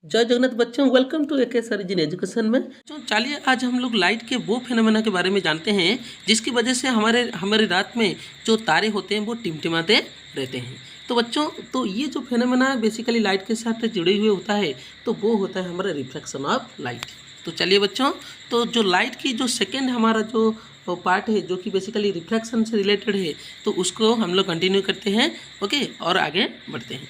जय जगन्नाथ बच्चों, welcome to AK sir education में। तो चलिए आज हम लोग लाइट के वो फिनोमेना के बारे में जानते हैं जिसकी वजह से हमारे रात में जो तारे होते हैं वो टिमटिमाते रहते हैं। तो बच्चों, तो ये जो फिनोमेना बेसिकली लाइट के साथ जुड़े हुए होता है तो वो होता है हमारा रिफ्लेक्शन ऑफ लाइट। तो चलिए बच्चों, तो जो लाइट की जो सेकेंड हमारा जो पार्ट है जो कि बेसिकली रिफ्लेक्शन से रिलेटेड है, तो उसको हम लोग कंटिन्यू करते हैं। ओके, और आगे बढ़ते हैं।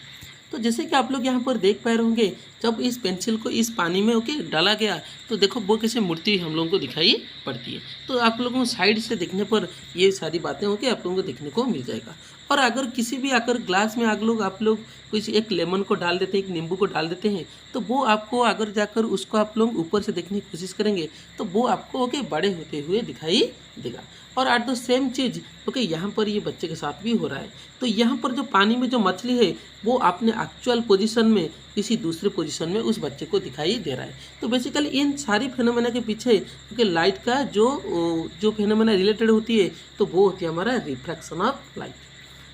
तो जैसे कि आप लोग यहाँ पर देख पा रहे होंगे, जब इस पेंसिल को इस पानी में डाला गया तो देखो वो कैसे मूर्ति हम लोगों को दिखाई पड़ती है। तो आप लोगों को साइड से देखने पर ये सारी बातें आप लोगों को देखने को मिल जाएगा। और अगर किसी भी अगर ग्लास में आप लोग कुछ एक लेमन को डाल देते हैं, एक नींबू को डाल देते हैं, तो वो आपको अगर जाकर उसको आप लोग ऊपर से देखने की कोशिश करेंगे तो वो आपको बड़े होते हुए दिखाई देगा। और एट द सेम चीज़ यहाँ पर ये बच्चे के साथ भी हो रहा है। तो यहाँ पर जो पानी में जो मछली है वो अपने एक्चुअल पोजीशन में किसी दूसरे पोजीशन में उस बच्चे को दिखाई दे रहा है। तो बेसिकली इन सारी फिनोमेना के पीछे लाइट का जो फिनोमेना रिलेटेड होती है तो वो होती है हमारा रिफ्रैक्शन ऑफ लाइट।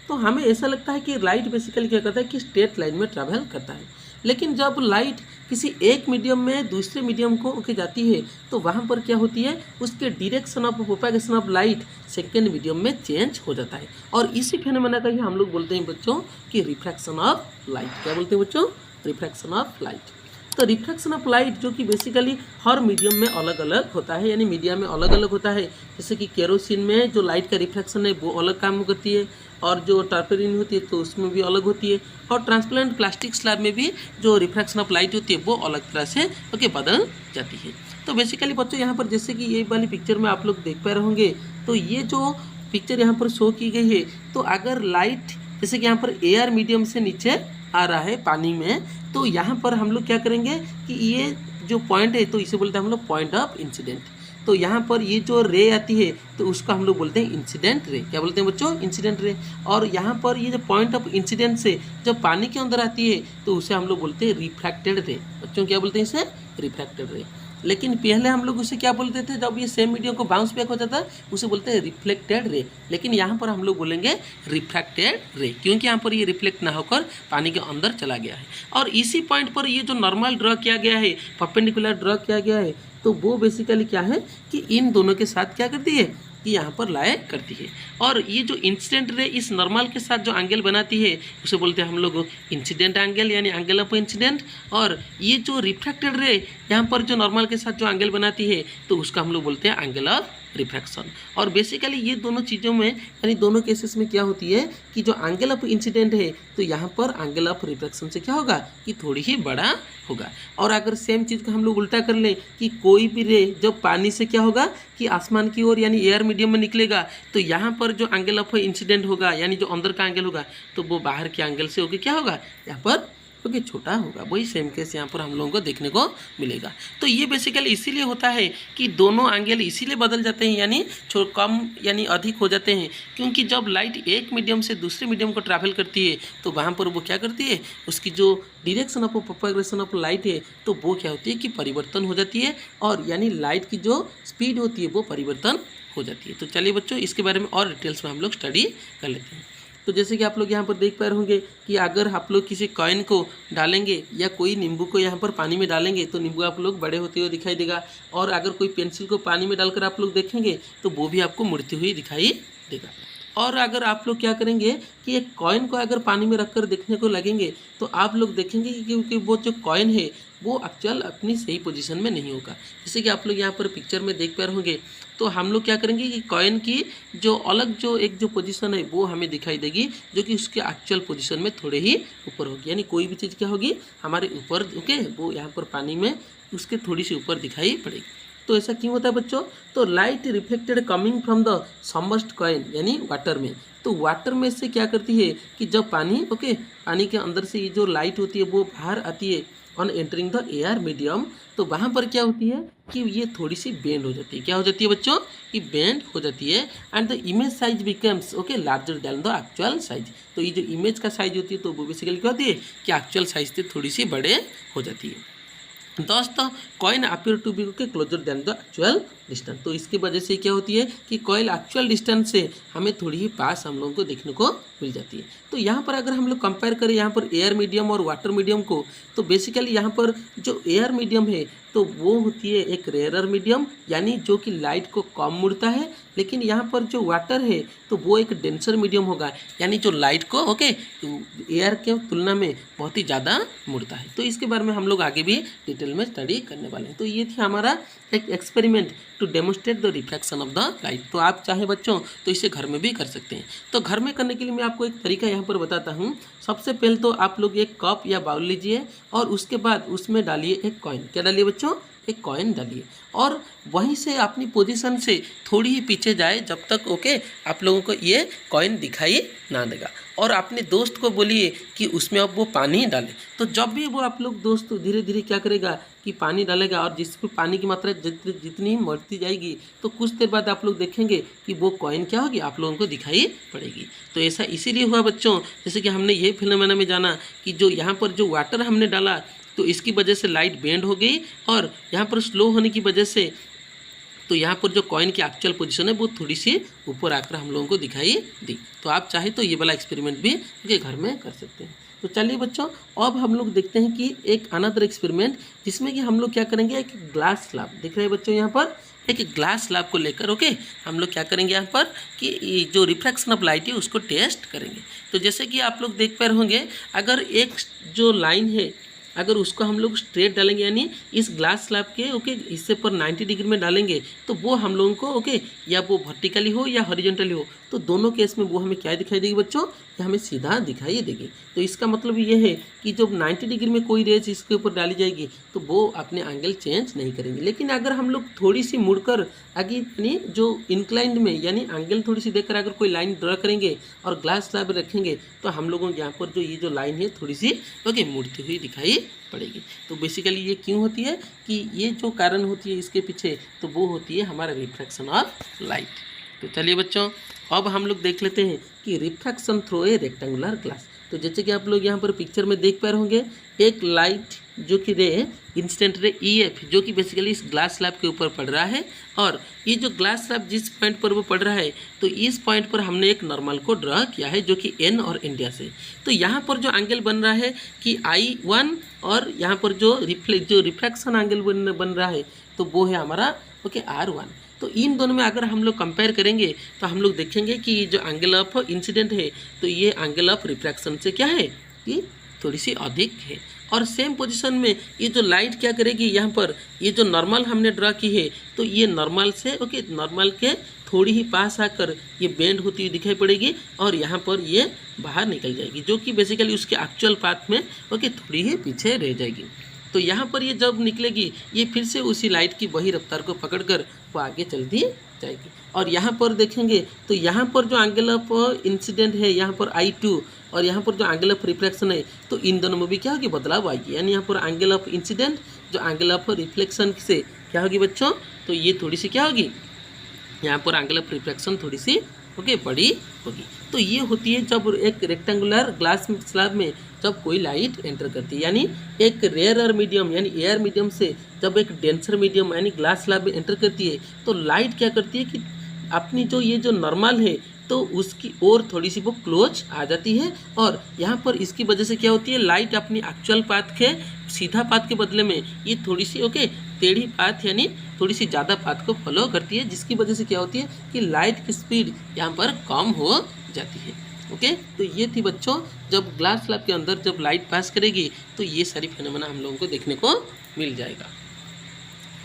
तो हमें ऐसा लगता है कि लाइट बेसिकली क्या करता है कि स्ट्रेट लाइन में ट्रैवल करता है, लेकिन जब लाइट किसी एक मीडियम में दूसरे मीडियम को जाती है तो वहाँ पर क्या होती है, उसके direction of propagation of light second medium में चेंज हो जाता है। और इसी फिनोमेना का ही हम लोग बोलते हैं बच्चों कि रिफ्रैक्शन ऑफ लाइट। क्या बोलते हैं बच्चों? Refraction of light. तो रिफ्रैक्शन ऑफ लाइट जो कि बेसिकली हर मीडियम में अलग अलग होता है, यानी मीडिया में अलग अलग होता है। जैसे कि केरोसिन में जो लाइट का रिफ्रैक्शन है वो अलग काम करती है, और जो टर्पेरिन होती है तो उसमें भी अलग होती है, और ट्रांसपेरेंट प्लास्टिक स्लैब में भी जो रिफ्रैक्शन ऑफ लाइट होती है वो अलग तरह से बदल जाती है। तो बेसिकली बच्चों यहाँ पर जैसे कि ये वाली पिक्चर में आप लोग देख पा रहे होंगे, तो ये जो पिक्चर यहाँ पर शो की गई है, तो अगर लाइट जैसे कि यहाँ पर एयर मीडियम से नीचे आ रहा है पानी में, तो यहाँ पर हम लोग क्या करेंगे कि ये जो पॉइंट है तो इसे बोलते हैं हम लोग पॉइंट ऑफ इंसिडेंट। तो यहाँ पर ये जो रे आती है तो उसको हम लोग बोलते हैं इंसिडेंट रे। क्या बोलते हैं बच्चों? Incident ray. और यहाँ पर ये जो पॉइंट ऑफ इंसिडेंट से जब पानी के अंदर आती है तो उसे हम लोग बोलते हैं रिफ्रैक्टेड रे। बच्चों क्या बोलते हैं इसे? रिफ्रैक्टेड रे। लेकिन पहले हम लोग उसे क्या बोलते थे, जब ये सेम मीडियम को बाउंस बैक होता था उसे बोलते हैं रिफ्लेक्टेड रे। लेकिन यहाँ पर हम लोग बोलेंगे रिफ्रैक्टेड रे, क्योंकि यहाँ पर ये रिफ्लेक्ट ना होकर पानी के अंदर चला गया है। और इसी पॉइंट पर ये जो नॉर्मल ड्रॉ किया गया है, परपेंडिकुलर ड्रॉ किया गया है, तो वो बेसिकली क्या है कि इन दोनों के साथ क्या करती है कि यहाँ पर लाए करती है। और ये जो इंसिडेंट रे इस नॉर्मल के साथ जो एंगल बनाती है उसे बोलते हैं हम लोग इंसिडेंट एंगल, यानी एंगल ऑफ इंसिडेंट। और ये जो रिफ्रैक्टेड रे यहाँ पर जो नॉर्मल के साथ जो एंगल बनाती है तो उसका हम लोग बोलते हैं एंगल ऑफ रिफ्रैक्शन। और बेसिकली ये दोनों चीज़ों में यानी दोनों केसेस में क्या होती है कि जो एंगल ऑफ इंसिडेंट है तो यहाँ पर एंगल ऑफ रिफ्रैक्शन से क्या होगा कि थोड़ी ही बड़ा होगा। और अगर सेम चीज़ को हम लोग उल्टा कर लें कि कोई भी रे जब पानी से क्या होगा कि आसमान की ओर यानी एयर मीडियम में निकलेगा, तो यहाँ पर जो एंगल ऑफ इंसिडेंट होगा यानी जो अंदर का एंगल होगा तो वो बाहर के एंगल से क्या होगा यहाँ पर छोटा होगा। वही सेम केस यहाँ पर हम लोगों को देखने को मिलेगा। तो ये बेसिकली इसीलिए होता है कि दोनों एंगल इसीलिए बदल जाते हैं, यानी कम यानी अधिक हो जाते हैं, क्योंकि जब लाइट एक मीडियम से दूसरे मीडियम को ट्रैवल करती है तो वहाँ पर वो क्या करती है, उसकी जो direction of propagation of light है तो वो क्या होती है कि परिवर्तन हो जाती है, और यानी लाइट की जो स्पीड होती है वो परिवर्तन हो जाती है। तो चलिए बच्चों, इसके बारे में और डिटेल्स में हम लोग स्टडी कर लेते हैं। तो जैसे कि आप लोग यहाँ पर देख पा रहे होंगे कि अगर आप लोग किसी कॉइन को डालेंगे या कोई नींबू को यहाँ पर पानी में डालेंगे तो नींबू आप लोग बड़े होते हुए दिखाई देगा, और अगर कोई पेंसिल को पानी में डालकर आप लोग देखेंगे तो वो भी आपको मुड़ती हुई दिखाई देगा। और अगर आप लोग क्या करेंगे कि एक कॉइन को अगर पानी में रखकर देखने को लगेंगे तो आप लोग देखेंगे कि क्योंकि वो जो कॉइन है वो एक्चुअल अपनी सही पोजीशन में नहीं होगा। जैसे कि आप लोग यहाँ पर पिक्चर में देख पा रहे होंगे, तो हम लोग क्या करेंगे कि कॉइन की जो अलग जो पोजीशन है वो हमें दिखाई देगी, जो कि उसके एक्चुअल पोजीशन में थोड़े ही ऊपर होगी। यानी कोई भी चीज़ क्या होगी हमारे ऊपर वो यहाँ पर पानी में उसके थोड़ी सी ऊपर दिखाई पड़ेगी। तो ऐसा क्यों होता है बच्चों? तो light reflected coming from the submerged coin यानी वाटर में, तो वाटर में से क्या करती है कि जब पानी पानी के अंदर से ये जो लाइट होती है वो बाहर आती है on entering the air medium, तो वहाँ पर क्या होती है कि ये थोड़ी सी बेंड हो जाती है। क्या हो जाती है बच्चों? कि बेंड हो जाती है, and the image size becomes larger than the actual size. तो ये जो इमेज का साइज होती है तो वो बेसिकली क्या होती है कि एक्चुअल साइज से थोड़ी सी बड़े हो जाती है। thus the coin appear to be closer than the actual distance. तो इसकी वजह से क्या होती है कि कॉइल एक्चुअल डिस्टेंस से हमें थोड़ी ही पास हम लोगों को देखने को मिल जाती है। तो यहाँ पर अगर हम लोग कंपेयर करें यहाँ पर एयर मीडियम और वाटर मीडियम को, तो बेसिकली यहाँ पर जो एयर मीडियम है तो वो होती है एक रेयरर मीडियम, यानी जो कि लाइट को कम मुड़ता है, लेकिन यहाँ पर जो वाटर है तो वो एक डेंसर मीडियम होगा, यानी जो लाइट को एयर के तुलना में बहुत ही ज़्यादा मुड़ता है। तो इसके बारे में हम लोग आगे भी डिटेल में स्टडी करने वाले हैं। तो ये थी हमारा एक experiment to demonstrate the reflection of the light. तो आप चाहे बच्चों तो इसे घर में भी कर सकते हैं। तो घर में करने के लिए मैं आपको एक तरीका यहाँ पर बताता हूँ। सबसे पहले तो आप लोग एक कप या बाउल लीजिए और उसके बाद उसमें डालिए एक कॉइन। क्या डालिए बच्चों? एक कॉइन डालिए और वहीं से अपनी पोजीशन से थोड़ी ही पीछे जाए जब तक आप लोगों को ये कॉइन दिखाई ना देगा। और अपने दोस्त को बोलिए कि उसमें अब वो पानी डाले। तो जब भी वो आप लोग दोस्त धीरे धीरे क्या करेगा कि पानी डालेगा, और जिसमें पानी की मात्रा जितनी बढ़ती जाएगी तो कुछ देर बाद आप लोग देखेंगे कि वो कॉइन क्या होगी आप लोगों को दिखाई पड़ेगी। तो ऐसा इसीलिए हुआ बच्चों, जैसे कि हमने ये फिनोमेना में जाना कि जो यहाँ पर जो वाटर हमने डाला तो इसकी वजह से लाइट बेंड हो गई, और यहाँ पर स्लो होने की वजह से तो यहाँ पर जो कॉइन की एक्चुअल पोजीशन है वो थोड़ी सी ऊपर आकर हम लोगों को दिखाई दी। तो आप चाहे तो ये वाला एक्सपेरिमेंट भी घर में कर सकते हैं। तो चलिए बच्चों, अब हम लोग देखते हैं कि एक अनदर एक्सपेरिमेंट जिसमें कि हम लोग क्या करेंगे, एक ग्लास स्लैब दिख रहे हैं बच्चों, यहाँ पर एक ग्लास स्लैब को लेकर हम लोग क्या करेंगे यहाँ पर कि जो रिफ्लेक्शन ऑफ लाइट है उसको टेस्ट करेंगे। तो जैसे कि आप लोग देख पा रहे होंगे, अगर एक जो लाइन है अगर उसको हम लोग स्ट्रेट डालेंगे, यानी इस ग्लास स्लैब के इससे पर 90 डिग्री में डालेंगे तो वो हम लोगों को या वो वर्टिकली हो या हॉरिजॉन्टली हो, तो दोनों केस में वो हमें क्या दिखाई देगी बच्चों, ये हमें सीधा दिखाई देगी। तो इसका मतलब ये है कि जब 90 डिग्री में कोई रेज इसके ऊपर डाली जाएगी तो वो अपने एंगल चेंज नहीं करेंगे। लेकिन अगर हम लोग थोड़ी सी मुड़कर आगे यानी जो इंक्लाइंड में यानी एंगल थोड़ी सी देखकर अगर कोई लाइन ड्रा करेंगे और ग्लास स्लैब रखेंगे तो हम लोगों को यहाँ पर जो ये जो लाइन है थोड़ी सी मुड़ती हुई दिखाई पड़ेगी। तो बेसिकली ये क्यों होती है कि ये जो कारण होती है इसके पीछे, तो वो होती है हमारा रिफ्रैक्शन ऑफ लाइट। तो चलिए बच्चों, अब हम लोग देख लेते हैं कि refraction through a rectangular glass. तो जैसे कि आप लोग यहाँ पर पिक्चर में देख पा रहे होंगे, एक लाइट जो कि रे इंसिडेंट रे EF जो कि बेसिकली इस ग्लास स्लैब के ऊपर पड़ रहा है, और ये जो ग्लास स्लैब जिस पॉइंट पर वो पड़ रहा है तो इस पॉइंट पर हमने एक नॉर्मल को ड्रा किया है जो कि N और इंडिया से। तो यहाँ पर जो एंगल बन रहा है कि I1 और यहाँ पर जो रिफ्रैक्शन एंगल बन रहा है तो वो है हमारा R1। तो इन दोनों में अगर हम लोग कंपेयर करेंगे तो हम लोग देखेंगे कि जो एंगल ऑफ इंसिडेंट है तो ये एंगल ऑफ रिफ्रैक्शन से क्या है कि थोड़ी सी अधिक है। और सेम पोजीशन में ये जो लाइट क्या करेगी, यहाँ पर ये जो नॉर्मल हमने ड्रा की है तो ये नॉर्मल से नॉर्मल के थोड़ी ही पास आकर ये बेंड होती हुई दिखाई पड़ेगी और यहाँ पर ये बाहर निकल जाएगी, जो कि बेसिकली उसके एक्चुअल पाथ में थोड़ी ही पीछे रह जाएगी। तो यहाँ पर ये जब निकलेगी ये फिर से उसी लाइट की वही रफ्तार को पकड़कर वो आगे चलती जाएगी। और यहाँ पर देखेंगे तो यहाँ पर जो एंगल ऑफ इंसिडेंट है यहाँ पर I2 और यहाँ पर जो एंगल ऑफ रिफ्लेक्शन है तो इन दोनों में भी क्या होगी, बदलाव आएगी। यानी यहाँ पर एंगल ऑफ इंसिडेंट जो एंगल ऑफ रिफ्लेक्शन से क्या होगी बच्चों, तो ये थोड़ी सी क्या होगी, यहाँ पर एंगल ऑफ रिफ्लेक्शन थोड़ी सी बड़ी होगी। तो ये होती है जब एक रेक्टेंगुलर ग्लास स्लैब में जब कोई लाइट एंटर करती है, यानी एक रेयरर मीडियम यानी एयर मीडियम से जब एक डेंसर मीडियम यानी ग्लास स्लैब में एंटर करती है तो लाइट क्या करती है कि अपनी जो ये जो नॉर्मल है तो उसकी ओर थोड़ी सी वो क्लोज आ जाती है, और यहाँ पर इसकी वजह से क्या होती है, लाइट अपनी एक्चुअल पाथ के सीधा पाथ के बदले में ये थोड़ी सी टेढ़ी पाथ यानी थोड़ी सी ज़्यादा पाथ को फॉलो करती है, जिसकी वजह से क्या होती है कि लाइट की स्पीड यहाँ पर कम हो जाती है। तो ये थी बच्चों, जब ग्लास स्लैब के अंदर जब लाइट पास करेगी तो ये सारी फिनोमेना हम लोगों को देखने को मिल जाएगा।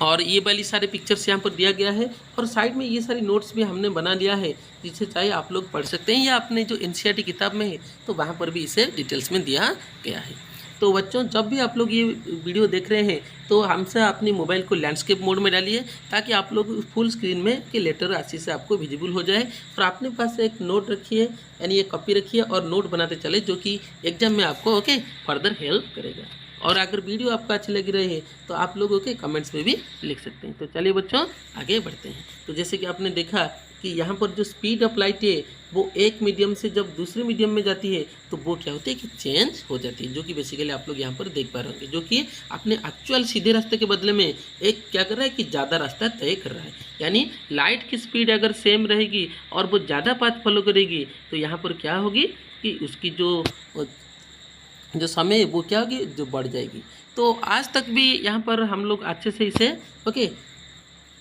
और ये वाली सारे पिक्चर्स यहाँ पर दिया गया है, और साइड में ये सारी नोट्स भी हमने बना लिया है जिसे चाहे आप लोग पढ़ सकते हैं, या अपने जो NCERT किताब में है तो वहाँ पर भी इसे डिटेल्स में दिया गया है। तो बच्चों, जब भी आप लोग ये वीडियो देख रहे हैं तो हमसे अपनी मोबाइल को लैंडस्केप मोड में डालिए ताकि आप लोग फुल स्क्रीन में कि लेटर अच्छे से आपको विजिबल हो जाए। और अपने पास एक नोट रखिए यानी एक कॉपी रखिए और नोट बनाते चले, जो कि एग्जाम में आपको फर्दर हेल्प करेगा। और अगर वीडियो आपको अच्छी लगी रही तो आप लोगों के कमेंट्स में भी लिख सकते हैं। तो चलिए बच्चों, आगे बढ़ते हैं। तो जैसे कि आपने देखा कि कि यहाँ पर जो स्पीड ऑफ लाइट है वो एक मीडियम से जब दूसरे मीडियम में जाती है तो वो क्या होती है कि चेंज हो जाती है, जो कि बेसिकली आप लोग यहाँ पर देख पा रहे होंगे, जो कि अपने एक्चुअल सीधे रास्ते के बदले में एक क्या कर रहा है कि ज़्यादा रास्ता तय कर रहा है। यानी लाइट की स्पीड अगर सेम रहेगी और वो ज़्यादा पाथ फॉलो करेगी तो यहाँ पर क्या होगी कि उसकी जो समय है वो क्या होगी, जो बढ़ जाएगी। तो आज तक भी यहाँ पर हम लोग अच्छे से इसे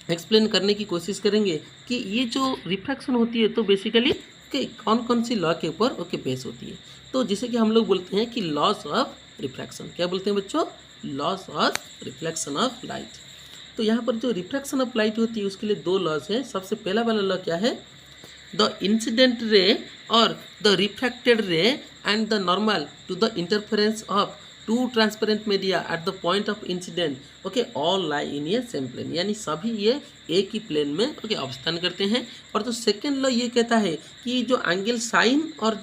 एक्सप्लेन करने की कोशिश करेंगे कि ये जो रिफ्रैक्शन होती है तो बेसिकली कौन कौन सी लॉ के ऊपर बेस होती है। तो जैसे कि हम लोग बोलते हैं कि लॉस ऑफ रिफ्रैक्शन, क्या बोलते हैं बच्चों, loss of reflection of light. तो यहाँ पर जो रिफ्रैक्शन ऑफ लाइट होती है उसके लिए दो लॉज है। सबसे पहला वाला लॉ क्या है, द इंसिडेंट रे और the refracted ray and the normal to the interference of two transparent media at the point of incident all lie in a same plane, यानी सभी ये एक ही प्लेन में अवस्थान करते हैं। और जो सेकेंड लॉ ये कहता है कि जो एंगल साइन और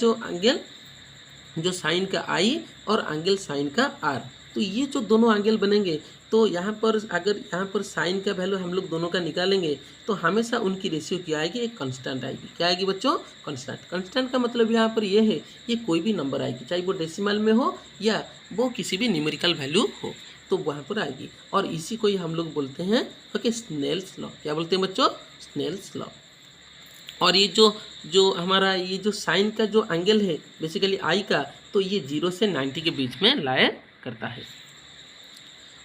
जो साइन का आई और एंगल साइन का आर, तो ये जो दोनों एंगल बनेंगे तो यहाँ पर अगर यहाँ पर साइन का वैल्यू हम लोग दोनों का निकालेंगे तो हमेशा उनकी रेशियो क्या आएगी, एक कांस्टेंट आएगी। क्या आएगी बच्चों, कांस्टेंट। कांस्टेंट का मतलब यहाँ पर ये है ये कोई भी नंबर आएगी, चाहे वो डेसिमल में हो या वो किसी भी न्यूमेरिकल वैल्यू हो, तो वहाँ पर आएगी। और इसी को ही हम लोग बोलते हैं स्नेल्स लॉ। क्या बोलते हैं बच्चों, स्नेल्स लॉ। और ये जो हमारा ये जो साइन का जो एंगल है बेसिकली आई का, तो ये 0 से 90 के बीच में लाया करता है।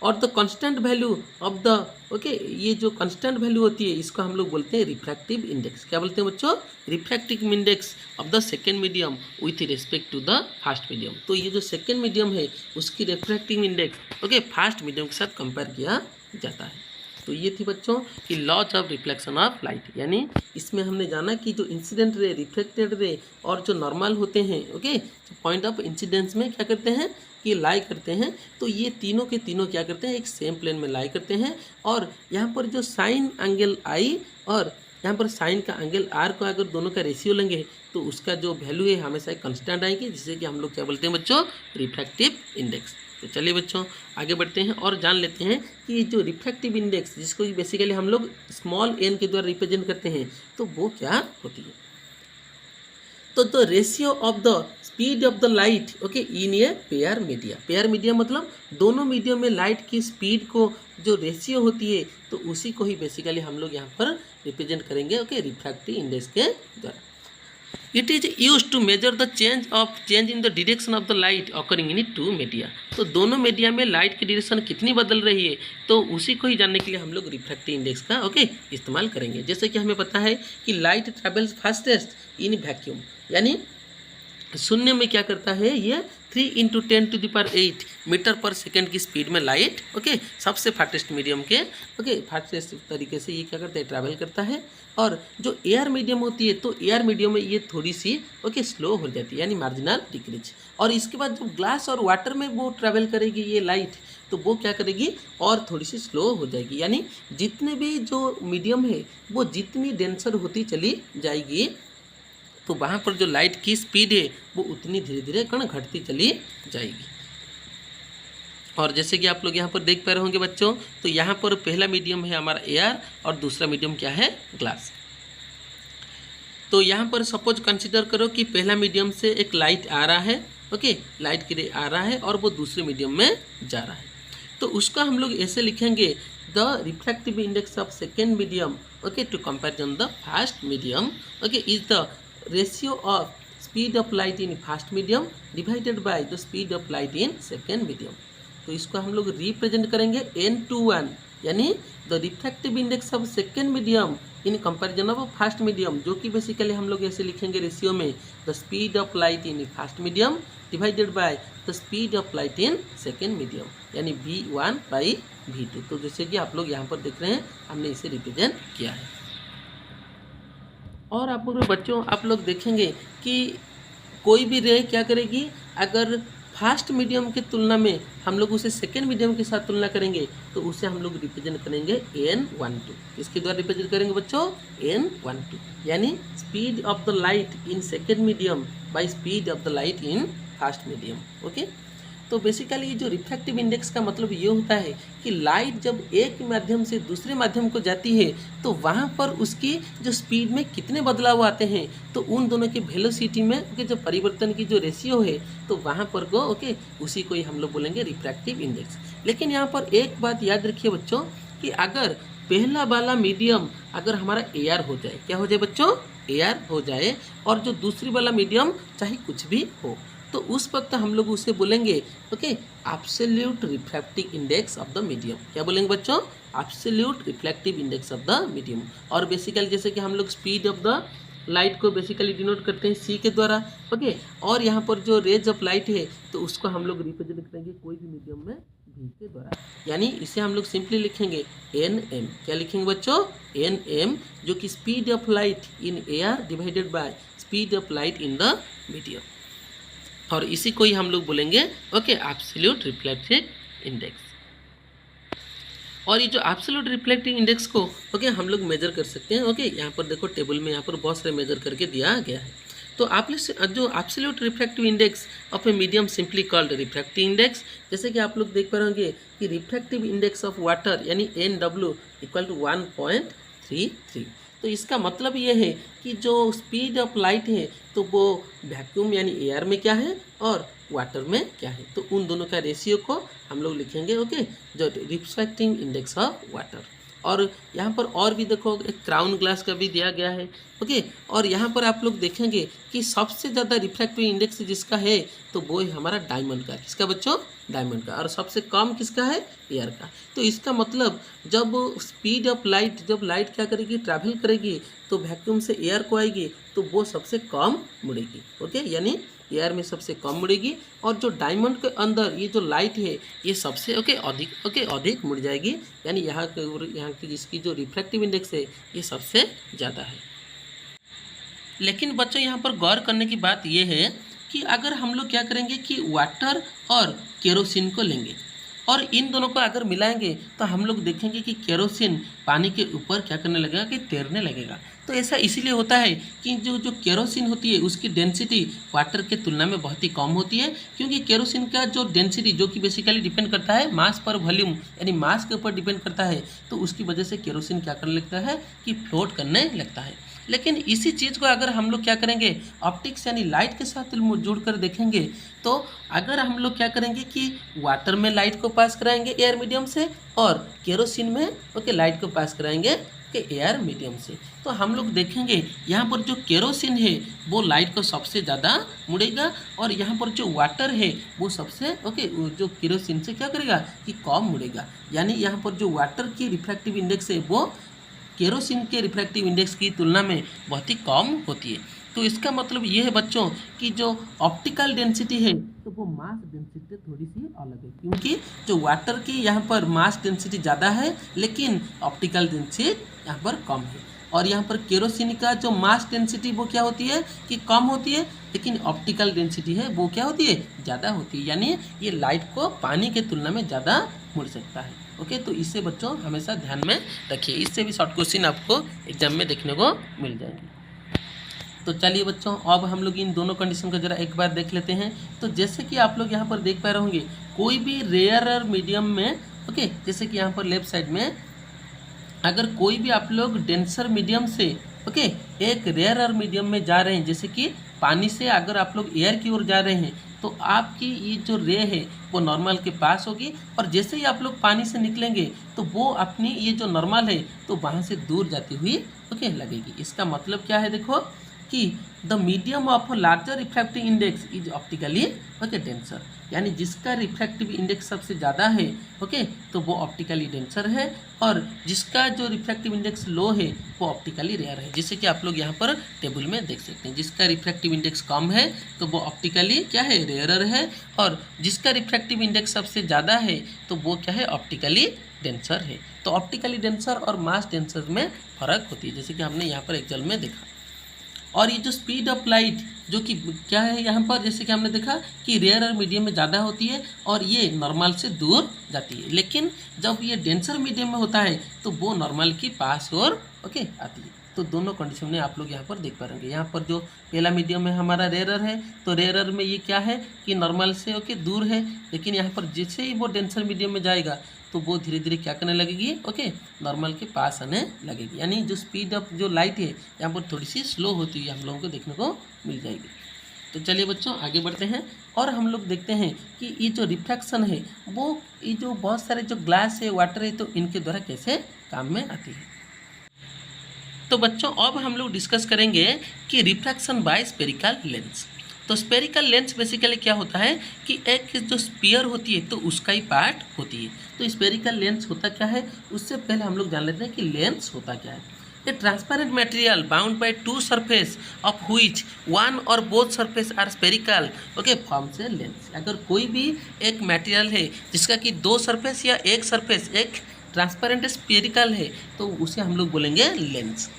और the constant value of the ये जो कांस्टेंट वैल्यू होती है इसको हम लोग बोलते हैं रिफ्रैक्टिव इंडेक्स। क्या बोलते हैं बच्चों, refractive index of the second medium with respect to the first medium. तो ये जो सेकेंड मीडियम है उसकी रिफ्रैक्टिव इंडेक्स फर्स्ट मीडियम के साथ कंपेयर किया जाता है। तो ये थी बच्चों कि laws of reflection of light, यानी इसमें हमने जाना कि जो इंसिडेंट रे, रिफ्लेक्टेड रे और जो नॉर्मल होते हैं जो पॉइंट ऑफ इंसिडेंस में क्या करते हैं कि लाई करते हैं, तो ये तीनों के तीनों क्या करते हैं, एक सेम प्लेन में लाई करते हैं। और यहाँ पर जो साइन एंगल आई और यहाँ पर साइन का एंगल आर को अगर दोनों का रेशियो लेंगे तो उसका जो वैल्यू है हमेशा एक कांस्टेंट आएगी, जिसे कि हम लोग क्या बोलते हैं बच्चों, रिफ्रैक्टिव इंडेक्स। तो चलिए बच्चों आगे बढ़ते हैं और जान लेते हैं कि जो रिफ्रैक्टिव इंडेक्स जिसको बेसिकली हम लोग स्मॉल एन के द्वारा रिप्रेजेंट करते हैं तो वो क्या होती है। तो the ratio of the speed of the light in a pair media. Pair media मतलब दोनों मीडियम में लाइट की स्पीड को जो रेशियो होती है तो उसी को ही बेसिकली हम लोग यहाँ पर रिप्रेजेंट करेंगे रिफ्रैक्टिव इंडेक्स के द्वारा। It is use to measure the change in the direction of the light occurring in two media. तो दोनों मीडिया में लाइट की डायरेक्शन कितनी बदल रही है तो उसी को ही जानने के लिए हम लोग रिफ्रैक्टिव इंडेक्स का इस्तेमाल करेंगे। जैसे कि हमें पता है कि light travels fastest in vacuum, यानी शून्य में क्या करता है ये 3 × 10⁸ मीटर पर सेकेंड की स्पीड में लाइट सबसे फास्टेस्ट मीडियम के फास्टेस्ट तरीके से ये क्या करता है, ट्रैवल करता है। और जो एयर मीडियम होती है तो एयर मीडियम में ये थोड़ी सी स्लो हो जाती है, यानी मार्जिनल डिक्रीज। और इसके बाद जब ग्लास और वाटर में वो ट्रैवल करेगी ये लाइट तो वो क्या करेगी और थोड़ी सी स्लो हो जाएगी। यानी जितने भी जो मीडियम है वो जितनी डेंसर होती चली जाएगी तो वहाँ पर जो लाइट की स्पीड है वो उतनी धीरे धीरे घटती चली जाएगी। और जैसे कि आप लोग यहाँ पर देख पा रहे होंगे बच्चों, तो यहाँ पर पहला मीडियम है हमारा एयर और दूसरा मीडियम क्या है, ग्लास। तो यहाँ पर सपोज कंसिडर करो कि पहला मीडियम से एक लाइट आ रहा है, लाइट की रे आ रहा है और वो दूसरे मीडियम में जा रहा है। तो उसका हम लोग ऐसे लिखेंगे, the refractive index of second medium to comparison the first medium is the ratio of speed of light in first medium divided by the speed of light in second medium. तो इसको हम लोग रिप्रेजेंट करेंगे n/1, यानी the refractive index of second medium in comparison of first medium, जो कि basically हम लोग ऐसे लिखेंगे रेशियो में the speed of light in first medium divided by the speed of light in second medium, यानी v1/v2। तो जैसे कि आप लोग यहाँ पर देख रहे हैं हमने इसे रिप्रेजेंट किया है। और आप लोग बच्चों आप लोग देखेंगे कि कोई भी रे क्या करेगी, अगर फर्स्ट मीडियम की तुलना में हम लोग उसे सेकेंड मीडियम के साथ तुलना करेंगे तो उसे हम लोग रिप्रेजेंट करेंगे n/1/2। इसके द्वारा रिप्रेजेंट करेंगे बच्चों n/1/2, यानी speed of the light in second medium by speed of the light in first medium. तो बेसिकली जो रिफ्रैक्टिव इंडेक्स का मतलब ये होता है कि लाइट जब एक माध्यम से दूसरे माध्यम को जाती है तो वहाँ पर उसकी जो स्पीड में कितने बदलाव आते हैं, तो उन दोनों की वेलोसिटी में ओके जो परिवर्तन की जो रेशियो है तो वहाँ पर को ओके उसी को ही हम लोग बोलेंगे रिफ्रैक्टिव इंडेक्स। लेकिन यहाँ पर एक बात याद रखिए बच्चों कि अगर पहला वाला मीडियम अगर हमारा एयर हो जाए, क्या हो जाए बच्चों, एयर हो जाए, और जो दूसरी वाला मीडियम चाहे कुछ भी हो, तो उस वक्त हम लोग उसे बोलेंगे okay absolute refractive index of the medium. क्या बोलेंगे बच्चों, absolute refractive index of the medium. और बेसिकली जैसे कि हम लोग स्पीड ऑफ द लाइट को बेसिकली डिनोट करते हैं सी के द्वारा ओके, और यहाँ पर जो रेज ऑफ लाइट है तो उसको हम लोग रिप्रेजेंट करेंगे कोई भी मीडियम में भी के द्वारा, यानी इसे हम लोग सिंपली लिखेंगे एन एम। क्या लिखेंगे बच्चों, एन एम, जो कि speed of light in air divided by speed of light in the medium, और इसी को ही हम लोग बोलेंगे ओके एब्सोल्यूट रिफ्लेक्टिव इंडेक्स। और ये जो एब्सोल्यूट रिफ्लेक्टिव इंडेक्स को ओके हम लोग मेजर कर सकते हैं ओके, यहाँ पर देखो टेबल में यहाँ पर बहुत सारे मेजर करके दिया गया है। तो आप जो absolute refractive index of a medium simply called refractive index, जैसे कि आप लोग देख पा रहे होंगे कि रिफ्रैक्टिव इंडेक्स ऑफ वाटर यानी NW इक्वल टू 1.33। तो इसका मतलब ये है कि जो स्पीड ऑफ लाइट है तो वो वैक्यूम यानी एयर में क्या है और वाटर में क्या है, तो उन दोनों का रेशियो को हम लोग लिखेंगे ओके जो रिफ्रैक्टिव इंडेक्स ऑफ वाटर। और यहाँ पर और भी देखो एक क्राउन ग्लास का भी दिया गया है ओके, और यहाँ पर आप लोग देखेंगे कि सबसे ज़्यादा रिफ्रैक्टिव इंडेक्स जिसका है तो वो है हमारा डायमंड का। किसका बच्चों, डायमंड का। और सबसे कम किसका है, एयर का। तो इसका मतलब जब स्पीड ऑफ लाइट, जब लाइट क्या करेगी, ट्रैवल करेगी तो वैक्यूम से एयर को आएगी तो वो सबसे कम मुड़ेगी ओके, यानी एयर में सबसे कम मुड़ेगी। और जो डायमंड के अंदर ये जो लाइट है ये सबसे अधिक मुड़ जाएगी, यानी यहाँ की जिसकी जो रिफ्रैक्टिव इंडेक्स है ये सबसे ज़्यादा है। लेकिन बच्चों यहाँ पर गौर करने की बात ये है कि अगर हम लोग क्या करेंगे कि वाटर और केरोसिन को लेंगे और इन दोनों को अगर मिलाएंगे तो हम लोग देखेंगे कि केरोसिन पानी के ऊपर क्या करने लगेगा कि तैरने लगेगा। तो ऐसा इसीलिए होता है कि जो केरोसिन होती है उसकी डेंसिटी वाटर के तुलना में बहुत ही कम होती है, क्योंकि केरोसिन का जो डेंसिटी जो कि बेसिकली डिपेंड करता है मास पर वॉल्यूम यानी मास के ऊपर डिपेंड करता है, तो उसकी वजह से केरोसिन क्या करने लगता है कि फ्लोट करने लगता है। लेकिन इसी चीज़ को अगर हम लोग क्या करेंगे ऑप्टिक्स यानी लाइट के साथ जुड़ कर देखेंगे, तो अगर हम लोग क्या करेंगे कि वाटर में लाइट को पास कराएंगे एयर मीडियम से और केरोसिन में ओके लाइट को पास कराएंगे के एयर मीडियम से, तो हम लोग देखेंगे यहाँ पर जो केरोसिन है वो लाइट को सबसे ज़्यादा मुड़ेगा और यहाँ पर जो वाटर है वो सबसे जो केरोसिन से क्या करेगा कि कम मुड़ेगा। यानी यहाँ पर जो वाटर की रिफ्रैक्टिव इंडेक्स है वो केरोसिन के रिफ्रैक्टिव इंडेक्स की तुलना में बहुत ही कम होती है। तो इसका मतलब ये है बच्चों कि जो ऑप्टिकल डेंसिटी है तो वो मास डेंसिटी थोड़ी सी अलग है, क्योंकि जो वाटर की यहाँ पर मास डेंसिटी ज़्यादा है लेकिन ऑप्टिकल डेंसिटी यहाँ पर कम है। और यहाँ पर केरोसिन का जो मास डेंसिटी वो क्या होती है कि कम होती है, लेकिन ऑप्टिकल डेंसिटी है वो क्या होती है ज़्यादा होती है, यानी ये लाइट को पानी के तुलना में ज़्यादा मुड़ सकता है ओके। तो इससे बच्चों हमेशा ध्यान में रखिए, इससे भी शॉर्ट क्वेश्चन आपको एग्जाम में देखने को मिल जाएंगे। तो चलिए बच्चों अब हम लोग इन दोनों कंडीशन को जरा एक बार देख लेते हैं। तो जैसे कि आप लोग यहाँ पर देख पा रहे होंगे कोई भी रेयर मीडियम में ओके, जैसे कि यहाँ पर लेफ्ट साइड में अगर कोई भी आप लोग डेंसर मीडियम से ओके एक रेयर मीडियम में जा रहे हैं, जैसे कि पानी से अगर आप लोग एयर की ओर जा रहे हैं तो आपकी ये जो रे है वो नॉर्मल के पास होगी, और जैसे ही आप लोग पानी से निकलेंगे तो वो अपनी ये जो नॉर्मल है तो वहाँ से दूर जाती हुई ओके लगेगी। इसका मतलब क्या है देखो कि the medium of larger refractive index is optically okay denser, यानी जिसका रिफ्रैक्टिव इंडेक्स सबसे ज़्यादा है ओके तो वो ऑप्टिकली डेंसर है, और जिसका जो रिफ्रैक्टिव इंडेक्स लो है वो ऑप्टिकली रेयर है। जैसे कि आप लोग यहाँ पर टेबल में देख सकते हैं, जिसका रिफ्रैक्टिव इंडेक्स कम है तो वो ऑप्टिकली क्या है रेयरर है, और जिसका रिफ्रैक्टिव इंडेक्स सबसे ज़्यादा है तो वो क्या है ऑप्टिकली डेंसर है। तो ऑप्टिकली डेंसर और मास डेंसर में फ़र्क होती है, जैसे कि हमने यहाँ पर एग्जाम्पल में देखा। और ये जो स्पीड ऑफ लाइट जो कि क्या है यहाँ पर, जैसे कि हमने देखा कि रेयर और मीडियम में ज़्यादा होती है और ये नॉर्मल से दूर जाती है, लेकिन जब ये डेंसर मीडियम में होता है तो वो नॉर्मल की पास और ओके आती है। तो दोनों कंडीशन में आप लोग यहाँ पर देख पाएंगे। यहाँ पर जो पहला मीडियम में हमारा रेयरर है, तो रेयरर में ये क्या है कि नॉर्मल से ओके दूर है, लेकिन यहाँ पर जैसे ही वो डेंसर मीडियम में जाएगा तो वो धीरे धीरे क्या करने लगेगी, ओके नॉर्मल के पास आने लगेगी, यानी जो स्पीड ऑफ जो लाइट है यहाँ पर थोड़ी सी स्लो होती है हम लोगों को देखने को मिल जाएगी। तो चलिए बच्चों आगे बढ़ते हैं और हम लोग देखते हैं कि ये जो रिफ्रैक्शन है वो ये जो बहुत सारे जो ग्लास है, वाटर है, तो इनके द्वारा कैसे काम में आती है। तो बच्चों अब हम लोग डिस्कस करेंगे कि रिफ्रैक्शन बाय स्पेरिकल लेंस। तो स्पेरिकल लेंस बेसिकली क्या होता है कि एक जो स्पीयर होती है तो उसका ही पार्ट होती है। तो स्पेरिकल लेंस होता क्या है, उससे पहले हम लोग जान लेते हैं कि लेंस होता क्या है। A transparent material bound by two surface of which one or both surface are spherical okay forms a lens. अगर कोई भी एक मटेरियल है जिसका कि दो सरफेस या एक सरफेस एक ट्रांसपेरेंट स्पेरिकल है तो उसे हम लोग बोलेंगे लेंस।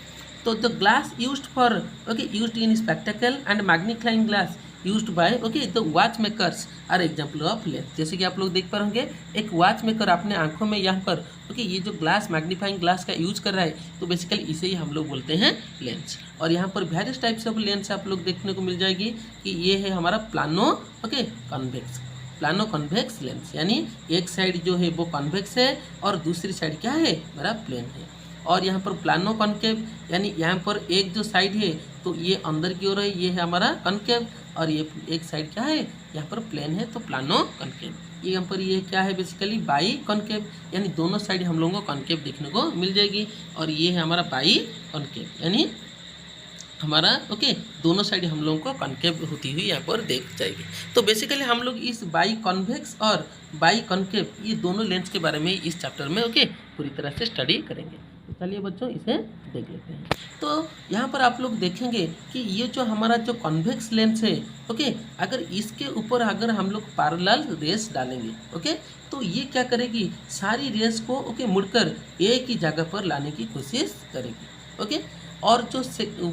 तो the glass used for okay used in spectacle and magnifying glass used by okay the watch makers are example of lens. जैसे कि आप लोग देख पा होंगे एक वॉच मेकर अपने आंखों में यहाँ पर ओके ये जो ग्लास मैग्नीफाइंग ग्लास का यूज कर रहा है, तो बेसिकली इसे ही हम लोग बोलते हैं लेंस। और यहाँ पर वेरियस टाइप्स ऑफ लेंस आप लोग देखने को मिल जाएगी कि ये है हमारा plano okay convex, plano convex lens, यानी एक साइड जो है वो कॉन्वेक्स है और दूसरी साइड क्या है हमारा प्लेन है। और यहाँ पर प्लानो कॉन्केव, यानी यहाँ पर एक जो साइड है तो ये अंदर की ओर है, ये है हमारा कॉन्केव, और ये एक साइड क्या है यहाँ पर प्लेन है तो प्लानो कॉन्केव। ये यहाँ पर ये क्या है बेसिकली बाई कॉन्केव, यानी दोनों साइड हम लोगों को कॉन्केव देखने को मिल जाएगी। और ये है हमारा बाई कॉन्केव, यानी हमारा ओके दोनों साइड हम लोगों को कॉन्केव होती हुई यहाँ पर देख जाएगी। तो बेसिकली हम लोग इस बाई कॉन्वेक्स और बाई कॉन्केव ये दोनों लेंस के बारे में इस चैप्टर में ओके पूरी तरह से स्टडी करेंगे। तो चलिए बच्चों इसे देख लेते हैं। तो यहाँ पर आप लोग देखेंगे कि ये जो हमारा जो कॉन्वेक्स लेंस है ओके अगर इसके ऊपर अगर हम लोग पैरेलल रेस डालेंगे ओके तो ये क्या करेगी, सारी रेस को ओके मुड़कर एक ही जगह पर लाने की कोशिश करेगी ओके। और जो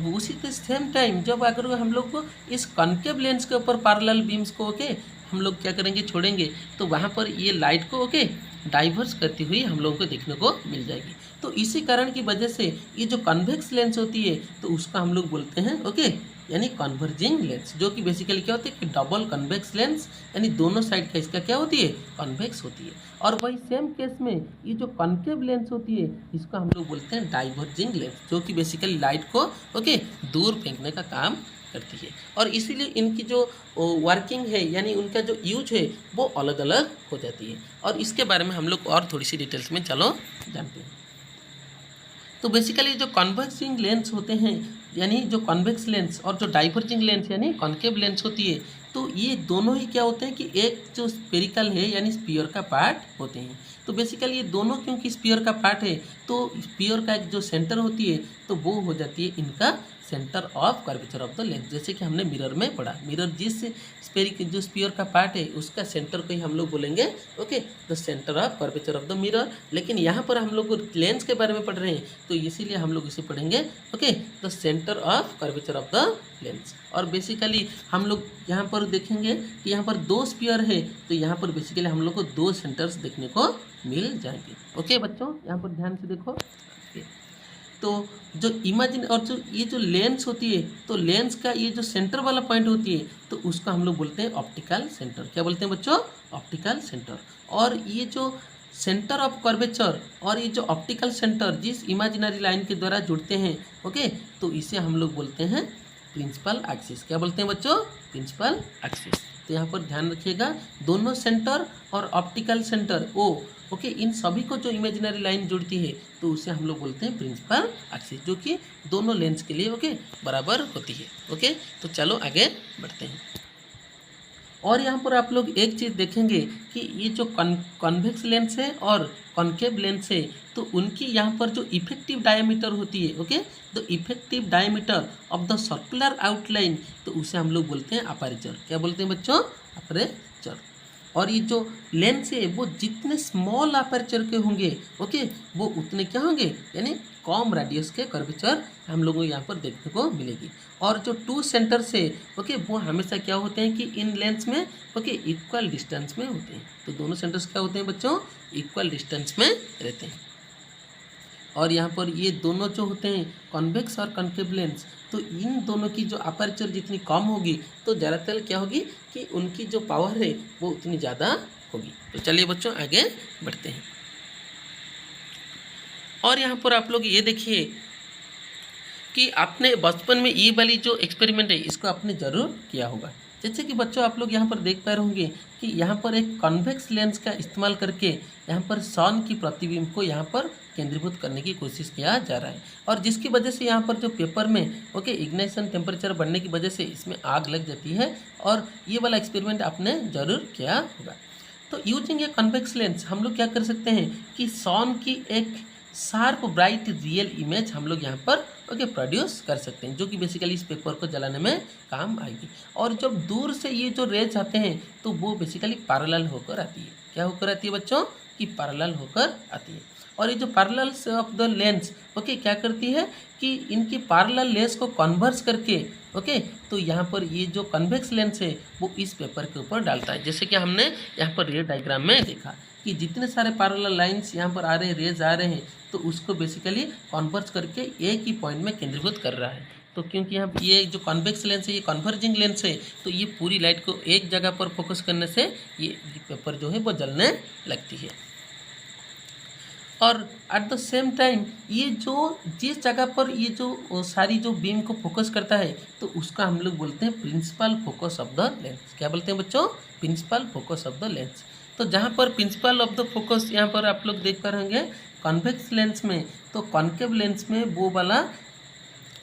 उसी के सेम टाइम जब अगर हम लोग को इस कॉन्केव लेंस के ऊपर पैरेलल बीम्स को ओके हम लोग क्या करेंगे छोड़ेंगे, तो वहाँ पर ये लाइट को ओके डाइवर्स करती हुई हम लोगों को देखने को मिल जाएगी। तो इसी कारण की वजह से ये जो कन्वेक्स लेंस होती है तो उसका हम लोग बोलते हैं ओके यानी कन्वर्जिंग लेंस, जो कि बेसिकली क्या होती है कि डबल कन्वेक्स लेंस, यानी दोनों साइड का इसका क्या होती है कन्वेक्स होती है। और वही सेम केस में ये जो कॉन्केव लेंस होती है इसको हम लोग बोलते हैं डाइवर्जिंग लेंस, जो कि बेसिकली लाइट को ओके दूर फेंकने का काम करती है। और इसीलिए इनकी जो वर्किंग है यानी उनका जो यूज है वो अलग अलग हो जाती है। और इसके बारे में हम लोग और थोड़ी सी डिटेल्स में चलो जानते हैं। तो बेसिकली जो कन्वर्जिंग लेंस होते हैं यानी जो कॉन्वेक्स लेंस और जो डाइवर्जिंग लेंस यानी कॉन्केव लेंस होती है, तो ये दोनों ही क्या होते हैं कि एक जो स्पेरिकल है यानी स्पीयर का पार्ट होते हैं। तो बेसिकली ये दोनों क्योंकि स्पीयर का पार्ट है तो स्पीयर का एक जो सेंटर होती है तो वो हो जाती है इनका centre of curvature of the lens. जैसे कि हमने मिरर में पढ़ा, मिरर जिस स्पेरिक जो स्पीयर का पार्ट है उसका सेंटर को ही हम लोग बोलेंगे okay the centre of curvature of the mirror. लेकिन यहाँ पर हम लोग लेंस के बारे में पढ़ रहे हैं तो इसीलिए हम लोग इसे पढ़ेंगे okay the centre of curvature of the lens. और बेसिकली हम लोग यहाँ पर देखेंगे कि यहाँ पर दो स्पीयर है तो यहाँ पर बेसिकली हम लोग को दो सेंटर्स देखने को मिल जाएंगे ओके बच्चों, यहाँ पर ध्यान से देखो। तो जो इमेजिन और जो ये जो लेंस होती है तो लेंस का ये जो सेंटर वाला पॉइंट होती है तो उसको हम लोग बोलते हैं ऑप्टिकल सेंटर। क्या बोलते हैं बच्चों, ऑप्टिकल सेंटर। और ये जो सेंटर ऑफ कर्वेचर और ये जो ऑप्टिकल सेंटर जिस इमेजिनरी लाइन के द्वारा जुड़ते हैं ओके तो इसे हम लोग बोलते हैं प्रिंसिपल एक्सिस। क्या बोलते हैं बच्चों, प्रिंसिपल एक्सिस। तो यहाँ पर ध्यान रखिएगा दोनों सेंटर और ऑप्टिकल सेंटर ओके इन सभी को जो इमेजिनरी लाइन जुड़ती है तो उसे हम लोग बोलते हैं प्रिंसिपल एक्सिस, जो कि दोनों लेंस के लिए ओके बराबर होती है ओके। तो चलो आगे बढ़ते हैं। और यहाँ पर आप लोग एक चीज़ देखेंगे कि ये जो कॉन्वेक्स लेंस है और कॉन्केव लेंस है तो उनकी यहाँ पर जो इफेक्टिव डायमीटर होती है okay the effective diameter of the circular outline तो उसे हम लोग बोलते हैं अपर्चर। क्या बोलते हैं बच्चों, अपर्चर। और ये जो लेंस है वो जितने स्मॉल अपर्चर के होंगे ओके वो उतने क्या होंगे यानी कम रेडियस के कर्वेचर हम लोगों को यहाँ पर देखने को मिलेगी। और जो टू सेंटर से ओके वो हमेशा क्या होते हैं कि इन लेंस में ओके इक्वल डिस्टेंस में होते हैं। तो दोनों सेंटर्स क्या होते हैं बच्चों, इक्वल डिस्टेंस में रहते हैं। और यहाँ पर ये दोनों जो होते हैं कॉन्वेक्स और कॉन्केव लेंस, तो इन दोनों की जो अपर्चर जितनी कम होगी तो ज़्यादातर क्या होगी कि उनकी जो पावर है वो उतनी ज़्यादा होगी। तो चलिए बच्चों आगे बढ़ते हैं। और यहाँ पर आप लोग ये देखिए कि आपने बचपन में ये वाली जो एक्सपेरिमेंट है इसको आपने ज़रूर किया होगा। जैसे कि बच्चों आप लोग यहाँ पर देख पा रहे होंगे कि यहाँ पर एक कॉन्वेक्स लेंस का इस्तेमाल करके यहाँ पर सन की प्रतिबिंब को यहाँ पर केंद्रीभूत करने की कोशिश किया जा रहा है, और जिसकी वजह से यहाँ पर जो पेपर में इग्नाइशन टेम्परेचर बढ़ने की वजह से इसमें आग लग जाती है। और ये वाला एक्सपेरिमेंट आपने ज़रूर किया होगा। तो यूजिंग ए कॉन्वेक्स लेंस हम लोग क्या कर सकते हैं कि सन की एक शार्प ब्राइट रियल इमेज हम लोग यहाँ पर प्रोड्यूस कर सकते हैं, जो कि बेसिकली इस पेपर को जलाने में काम आएगी। और जब दूर से ये जो रेज आते हैं तो वो बेसिकली पैरेलल होकर आती है। क्या होकर आती है बच्चों कि पैरेलल होकर आती है। और ये जो पैरेलल ऑफ द लेंस क्या करती है कि इनकी पैरेलल लेंस को कन्वर्स करके तो यहाँ पर ये जो कन्वेक्स लेंस है वो इस पेपर के ऊपर डालता है। जैसे कि हमने यहाँ पर रे डायग्राम में देखा कि जितने सारे पैरेलल लाइंस यहाँ पर आ रहे हैं, रेज आ रहे हैं, तो उसको बेसिकली कन्वर्ज करके एक ही पॉइंट में केंद्रीभूत कर रहा है। तो क्योंकि यहाँ ये जो कॉन्वेक्स लेंस है ये कन्वर्जिंग लेंस है, तो ये पूरी लाइट को एक जगह पर फोकस करने से ये पेपर जो है वो जलने लगती है। और एट द सेम टाइम ये जो जिस जगह पर ये जो सारी जो बीम को फोकस करता है तो उसका हम लोग बोलते हैं principal focus of the lens. क्या बोलते हैं बच्चों? Principal focus of the lens. तो जहाँ पर प्रिंसिपल ऑफ द फोकस यहाँ पर आप लोग देख पा रहे होंगे कॉन्वेक्स लेंस में, तो कॉन्केव लेंस में वो वाला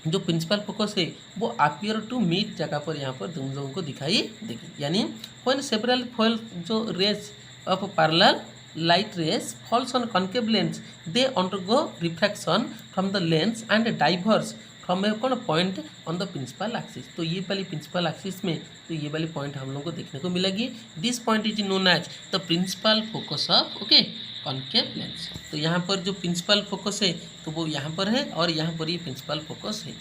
जो प्रिंसिपल फोकस है वो अपीयर टू मीट जगह पर यहाँ पर तुम लोगों को दिखाई देगी। यानी व्हेन सेवरल फॉल जो rays of parallel light rays falls on concave lens, they undergo refraction from the lens and diverge from a point on the principal axis। तो ये वाली प्रिंसिपल एक्सिस में तो ये वाली पॉइंट हम लोगों को देखने को मिलेगी। This point is known as the principal focus of concave lens. तो यहाँ पर जो प्रिंसिपल फोकस है तो वो यहाँ पर है और यहाँ पर ये प्रिंसिपल फोकस है।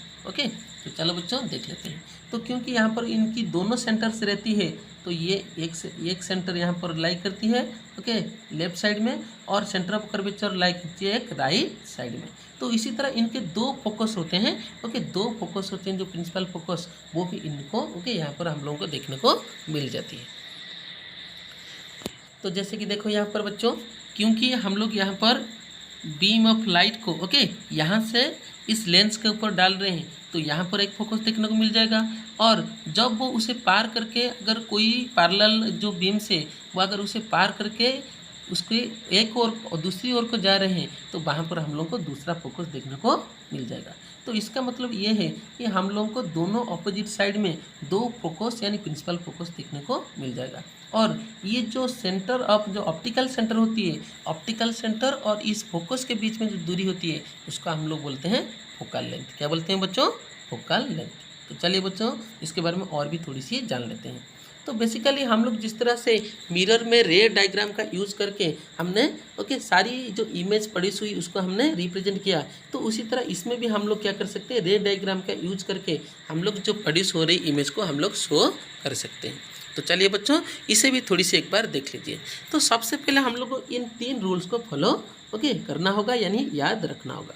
तो चलो बच्चों देख लेते हैं। तो क्योंकि यहाँ पर इनकी दोनों सेंटर्स रहती है तो ये एक सेंटर यहाँ पर लाई करती है लेफ्ट साइड में, और सेंटर ऑफ कर्वेचर लाई करती है एक राइट साइड में। तो इसी तरह इनके दो फोकस होते हैं दो फोकस होते हैं जो प्रिंसिपल फोकस, वो भी इनको यहाँ पर हम लोगों को देखने को मिल जाती है। तो जैसे कि देखो यहाँ पर बच्चों, क्योंकि हम लोग यहाँ पर बीम ऑफ लाइट को यहाँ से इस लेंस के ऊपर डाल रहे हैं तो यहाँ पर एक फोकस देखने को मिल जाएगा, और जब वो उसे पार करके अगर कोई पैरेलल जो बीम से वो अगर उसे पार करके उसके एक और दूसरी ओर को जा रहे हैं तो वहाँ पर हम लोग को दूसरा फोकस देखने को मिल जाएगा। तो इसका मतलब ये है कि हम लोग को दोनों ऑपोजिट साइड में दो फोकस यानी प्रिंसिपल फोकस देखने को मिल जाएगा। और ये जो सेंटर ऑफ जो ऑप्टिकल सेंटर होती है, ऑप्टिकल सेंटर और इस फोकस के बीच में जो दूरी होती है उसको हम लोग बोलते हैं फोकल लेंथ। क्या बोलते हैं बच्चों? Focal length. तो चलिए बच्चों इसके बारे में और भी थोड़ी सी जान लेते हैं। तो बेसिकली हम लोग जिस तरह से मिरर में रे डायग्राम का यूज़ करके हमने सारी जो इमेज प्रोड्यूस हुई उसको हमने रिप्रेजेंट किया, तो उसी तरह इसमें भी हम लोग क्या कर सकते हैं, रे डायग्राम का यूज करके हम लोग जो प्रोड्यूस हो रही इमेज को हम लोग शो कर सकते हैं। तो चलिए बच्चों इसे भी थोड़ी सी एक बार देख लीजिए। तो सबसे पहले हम लोग को इन 3 रूल्स को फॉलो करना होगा यानी याद रखना होगा।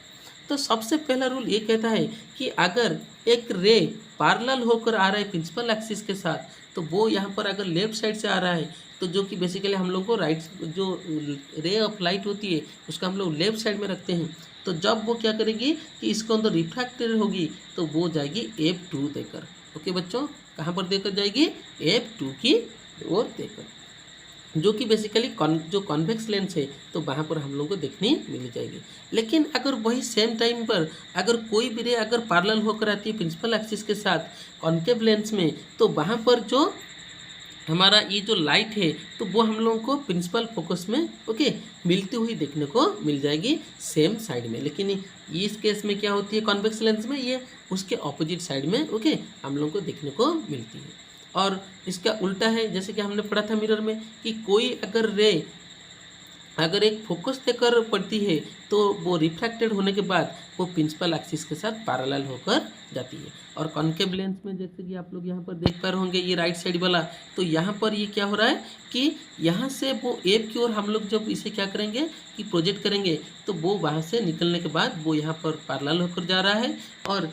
तो सबसे पहला रूल ये कहता है कि अगर एक रे पैरेलल होकर आ रहा है प्रिंसिपल एक्सिस के साथ, तो वो यहाँ पर अगर लेफ्ट साइड से आ रहा है तो जो कि बेसिकली हम लोग को राइट जो रे ऑफ लाइट होती है उसका हम लोग लेफ्ट साइड में रखते हैं। तो जब वो क्या करेगी कि इसके अंदर रिफ्रैक्टेड होगी तो वो जाएगी F2 देकर। ओके बच्चों, कहाँ पर देकर जाएगी? F2 की ओर देकर, जो कि बेसिकली जो कॉन्वेक्स लेंस है तो वहाँ पर हम लोग को देखनी मिल जाएगी। लेकिन अगर वही सेम टाइम पर अगर कोई भी रे अगर पैरेलल होकर आती है प्रिंसिपल एक्सिस के साथ कॉन्केव लेंस में, तो वहाँ पर जो हमारा ये जो लाइट है तो वो हम लोगों को प्रिंसिपल फोकस में मिलती हुई देखने को मिल जाएगी सेम साइड में। लेकिन इस केस में क्या होती है कॉन्वेक्स लेंस में, ये उसके ऑपोजिट साइड में हम लोगों को देखने को मिलती है। और इसका उल्टा है, जैसे कि हमने पढ़ा था मिरर में कि कोई अगर रे अगर एक फोकस देकर पड़ती है तो वो रिफ्रैक्टेड होने के बाद वो प्रिंसिपल एक्सिस के साथ पैरेलल होकर जाती है। और कॉन्केव लेंस में जैसे कि आप लोग यहाँ पर देख पा रहे होंगे ये राइट साइड वाला, तो यहाँ पर ये क्या हो रहा है कि यहाँ से वो एप की ओर हम लोग जब इसे क्या करेंगे कि प्रोजेक्ट करेंगे तो वो वहाँ से निकलने के बाद वो यहाँ पर पैरेलल होकर जा रहा है। और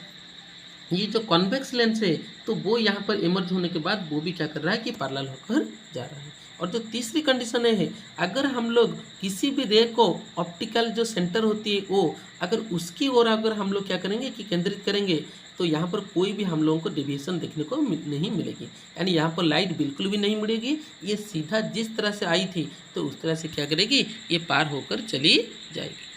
ये जो कॉन्वेक्स लेंस है तो वो यहाँ पर इमर्ज होने के बाद वो भी क्या कर रहा है कि पैरेलल होकर जा रहा है। और जो तीसरी कंडीशन है अगर हम लोग किसी भी रे को ऑप्टिकल जो सेंटर होती है वो अगर उसकी ओर अगर हम लोग क्या करेंगे कि केंद्रित करेंगे तो यहाँ पर कोई भी हम लोगों को डेविएशन देखने को नहीं मिलेगी, यानी यहाँ पर लाइट बिल्कुल भी नहीं मुड़ेगी, ये सीधा जिस तरह से आई थी तो उस तरह से क्या करेगी ये पार होकर चली जाएगी।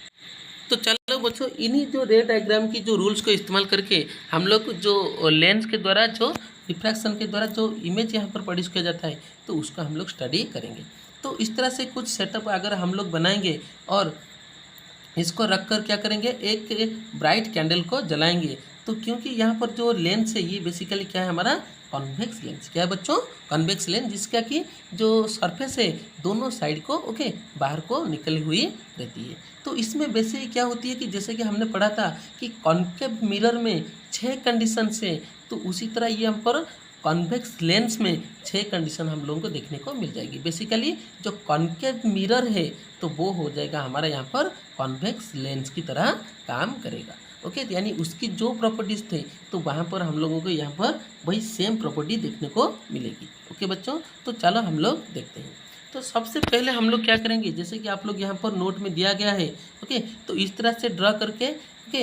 तो चलो बच्चों इन्हीं जो रे डायग्राम की जो रूल्स को इस्तेमाल करके हम लोग जो लेंस के द्वारा जो रिफ्रैक्शन के द्वारा जो इमेज यहाँ पर प्रोड्यूस किया जाता है तो उसका हम लोग स्टडी करेंगे। तो इस तरह से कुछ सेटअप अगर हम लोग बनाएंगे और इसको रख कर क्या करेंगे एक ब्राइट कैंडल को जलाएंगे, तो क्योंकि यहाँ पर जो लेंस है ये बेसिकली क्या है हमारा कॉन्वेक्स लेंस। क्या है बच्चों कॉन्वेक्स लेंस, जिसका कि जो सरफेस है दोनों साइड को बाहर को निकली हुई रहती है। तो इसमें बेसिकली क्या होती है कि जैसे कि हमने पढ़ा था कि कॉन्केव मिरर में 6 कंडीशन से, तो उसी तरह ये हम पर कॉन्वेक्स लेंस में 6 कंडीशन हम लोगों को देखने को मिल जाएगी। बेसिकली जो कॉन्केव मिरर है तो वो हो जाएगा हमारा यहाँ पर कॉन्वेक्स लेंस की तरह काम करेगा। ओके, यानी उसकी जो प्रॉपर्टीज़ थे तो वहाँ पर हम लोगों को यहाँ पर वही सेम प्रॉपर्टी देखने को मिलेगी। ओके बच्चों, तो चलो हम लोग देखते हैं। तो सबसे पहले हम लोग क्या करेंगे, जैसे कि आप लोग यहाँ पर नोट में दिया गया है, ओके, तो इस तरह से ड्रा करके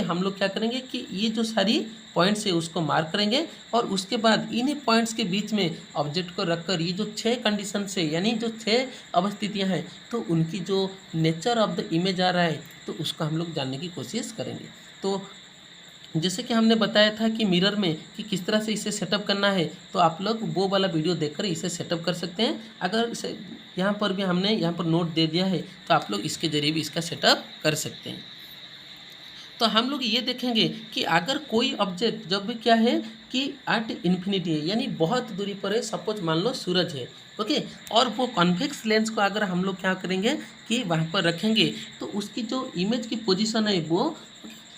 हम लोग क्या करेंगे कि ये जो सारी पॉइंट्स है उसको मार्क करेंगे और उसके बाद इन्हीं पॉइंट्स के बीच में ऑब्जेक्ट को रखकर ये जो 6 कंडीशन से यानी जो 6 अवस्थितियाँ हैं तो उनकी जो नेचर ऑफ द इमेज आ रहा है तो उसको हम लोग जानने की कोशिश करेंगे। तो जैसे कि हमने बताया था कि मिरर में कि किस तरह से इसे सेटअप करना है, तो आप लोग वो वाला वीडियो देखकर इसे सेटअप कर सकते हैं। अगर यहाँ पर भी हमने यहाँ पर नोट दे दिया है तो आप लोग इसके ज़रिए भी इसका सेटअप कर सकते हैं। तो हम लोग ये देखेंगे कि अगर कोई ऑब्जेक्ट जब भी क्या है कि एट इन्फिनिटी है यानी बहुत दूरी पर है, सपोज मान लो सूरज है, ओके, और वो कॉन्वेक्स लेंस को अगर हम लोग क्या करेंगे कि वहाँ पर रखेंगे तो उसकी जो इमेज की पोजीशन है वो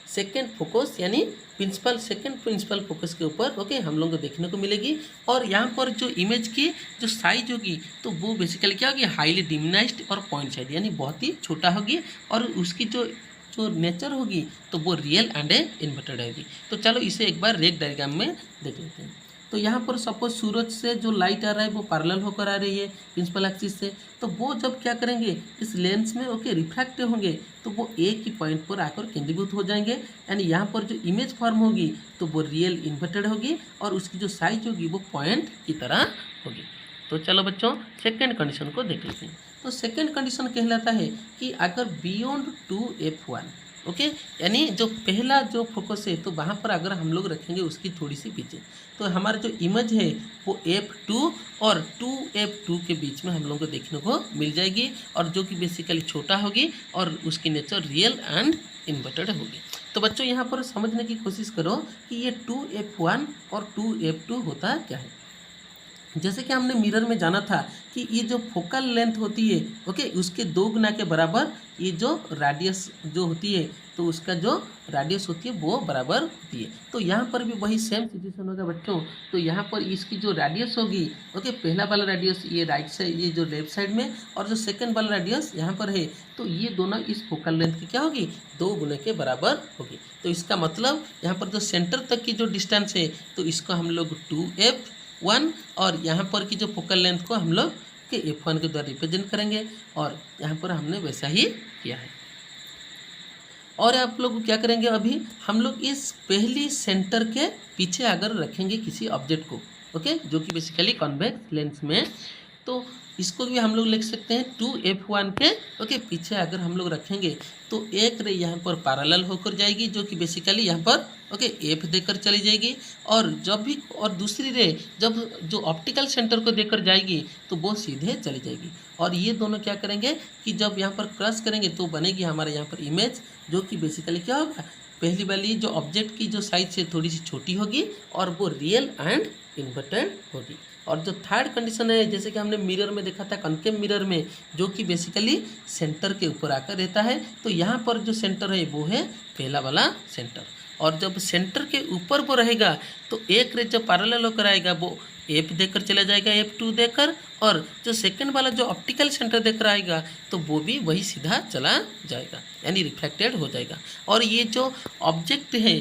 सेकेंड फोकस यानी सेकेंड प्रिंसिपल फोकस के ऊपर हम लोगों को देखने को मिलेगी। और यहाँ पर जो इमेज की जो साइज होगी तो वो बेसिकली क्या होगी हाईली डिमिनाइज्ड और पॉइंट साइड यानी बहुत ही छोटा होगी और उसकी जो नेचर होगी तो वो रियल एंड इन्वर्टेड होगी। तो चलो इसे एक बार रेक डायग्राम में देख लेते हैं। तो यहाँ पर सपोज सूरज से जो लाइट आ रहा है वो पैरेलल होकर आ रही है प्रिंसिपल एक्सिस से, तो वो जब क्या करेंगे इस लेंस में रिफ्रैक्ट होंगे तो वो एक ही पॉइंट पर आकर केंद्रीभूत हो जाएंगे, यानी यहाँ पर जो इमेज फॉर्म होगी तो वो रियल इन्वर्टेड होगी और उसकी जो साइज होगी वो पॉइंट की तरह होगी। तो चलो बच्चों सेकेंड कंडीशन को देख लेते हैं। तो सेकेंड कंडीशन कहलाता है कि अगर बियॉन्ड 2f1, ओके, यानी जो पहला जो फोकस है तो वहाँ पर अगर हम लोग रखेंगे उसकी थोड़ी सी पीछे, तो हमारा जो इमेज है वो f2 और 2f2 के बीच में हम लोगों को देखने को मिल जाएगी और जो कि बेसिकली छोटा होगी और उसकी नेचर रियल एंड इन्वर्टेड होगी। तो बच्चों यहाँ पर समझने की कोशिश करो कि ये 2f1 और 2f2 होता क्या है। जैसे कि हमने मिरर में जाना था कि ये जो फोकल लेंथ होती है ओके उसके 2 गुना के बराबर ये जो रेडियस जो होती है तो उसका जो रेडियस होती है वो बराबर होती है। तो यहाँ पर भी वही सेम सिचुएशन होगा बच्चों। तो यहाँ पर इसकी जो रेडियस होगी ओके पहला वाला रेडियस ये राइट साइड ये जो लेफ्ट साइड में और जो सेकंड वाला रेडियस यहाँ पर है तो ये दोनों इस फोकल लेंथ की क्या होगी 2 गुने के बराबर होगी। तो इसका मतलब यहाँ पर जो सेंटर तक की जो डिस्टेंस है तो इसको हम लोग 2f1 और यहाँ पर की जो फोकल लेंथ को हम लोग के f1 के द्वारा रिप्रेजेंट करेंगे और यहाँ पर हमने वैसा ही किया है। और आप लोग क्या करेंगे अभी हम लोग इस पहली सेंटर के पीछे अगर रखेंगे किसी ऑब्जेक्ट को ओके जो कि बेसिकली कॉन्वेक्स लेंस में, तो इसको भी हम लोग लिख सकते हैं 2f1 के ओके पीछे अगर हम लोग रखेंगे तो एक रे यहाँ पर पैरेलल होकर जाएगी जो कि बेसिकली यहाँ पर ओके f देकर चली जाएगी और जब भी और दूसरी रे जब जो ऑप्टिकल सेंटर को देकर जाएगी तो वो सीधे चली जाएगी और ये दोनों क्या करेंगे कि जब यहाँ पर क्रॉस करेंगे तो बनेगी हमारे यहाँ पर इमेज जो कि बेसिकली क्या होगा पहली वाली जो ऑब्जेक्ट की जो साइज है थोड़ी सी छोटी होगी और वो रियल एंड इन्वर्टेड होगी। और जो थर्ड कंडीशन है, जैसे कि हमने मिरर में देखा था, कॉनकेव मिरर में, जो कि बेसिकली सेंटर के ऊपर आकर रहता है, तो यहाँ पर जो सेंटर है वो है पहला वाला सेंटर। और जब सेंटर के ऊपर वो रहेगा तो एक रे जब पैरेलल होकर आएगा वो एफ देकर चला जाएगा, F2 देकर, और जो सेकंड वाला जो ऑप्टिकल सेंटर देकर आएगा तो वो भी वही सीधा चला जाएगा, यानी रिफ्लेक्टेड हो जाएगा। और ये जो ऑब्जेक्ट है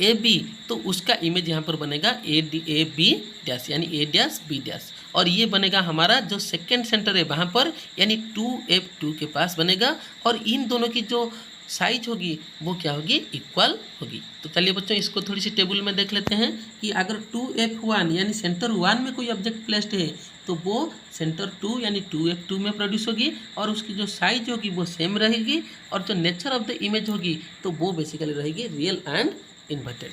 ए बी, तो उसका इमेज यहाँ पर बनेगा ए बी डैश, यानी ए डैश बी डैश, और ये बनेगा हमारा जो सेकंड सेंटर है वहाँ पर, यानी 2F2 के पास बनेगा। और इन दोनों की जो साइज होगी वो क्या होगी, इक्वल होगी। तो चलिए बच्चों इसको थोड़ी सी टेबल में देख लेते हैं कि अगर 2F1 यानी सेंटर 1 में कोई ऑब्जेक्ट प्लेस्ड है तो वो सेंटर 2 यानी 2F2 में प्रोड्यूस होगी, और उसकी जो साइज होगी वो सेम रहेगी, और जो नेचर ऑफ द इमेज होगी तो वो बेसिकली रहेगी रियल एंड इन्वर्टेड।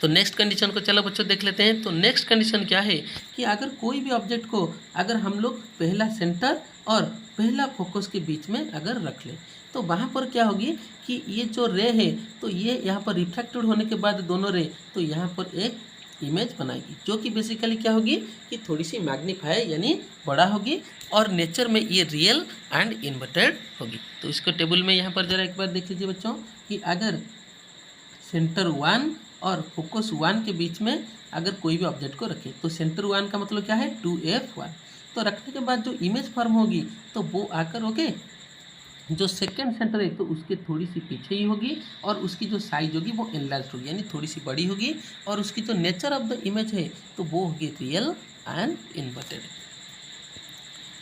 तो नेक्स्ट कंडीशन को चलो बच्चों देख लेते हैं। तो नेक्स्ट कंडीशन क्या है कि अगर कोई भी ऑब्जेक्ट को अगर हम लोग पहला सेंटर और पहला फोकस के बीच में अगर रख लें तो वहाँ पर क्या होगी कि ये जो रे है तो ये यहाँ पर रिफ्लेक्टेड होने के बाद दोनों रे तो यहाँ पर एक इमेज बनाएगी, जो कि बेसिकली क्या होगी कि थोड़ी सी मैग्नीफाई यानी बड़ा होगी, और नेचर में ये रियल एंड इन्वर्टेड होगी। तो इसको टेबल में यहाँ पर जरा एक बार देख लीजिए बच्चों कि अगर सेंटर 1 और फोकस 1 के बीच में अगर कोई भी ऑब्जेक्ट को रखें तो सेंटर 1 का मतलब क्या है 2F1, तो रखने के बाद जो इमेज फॉर्म होगी तो वो आकर ओके जो सेकंड सेंटर है तो उसके थोड़ी सी पीछे ही होगी, और उसकी जो साइज होगी वो एनलार्ज होगी यानी थोड़ी सी बड़ी होगी, और उसकी जो नेचर ऑफ द इमेज है तो वो होगी रियल एंड इन्वर्टेड।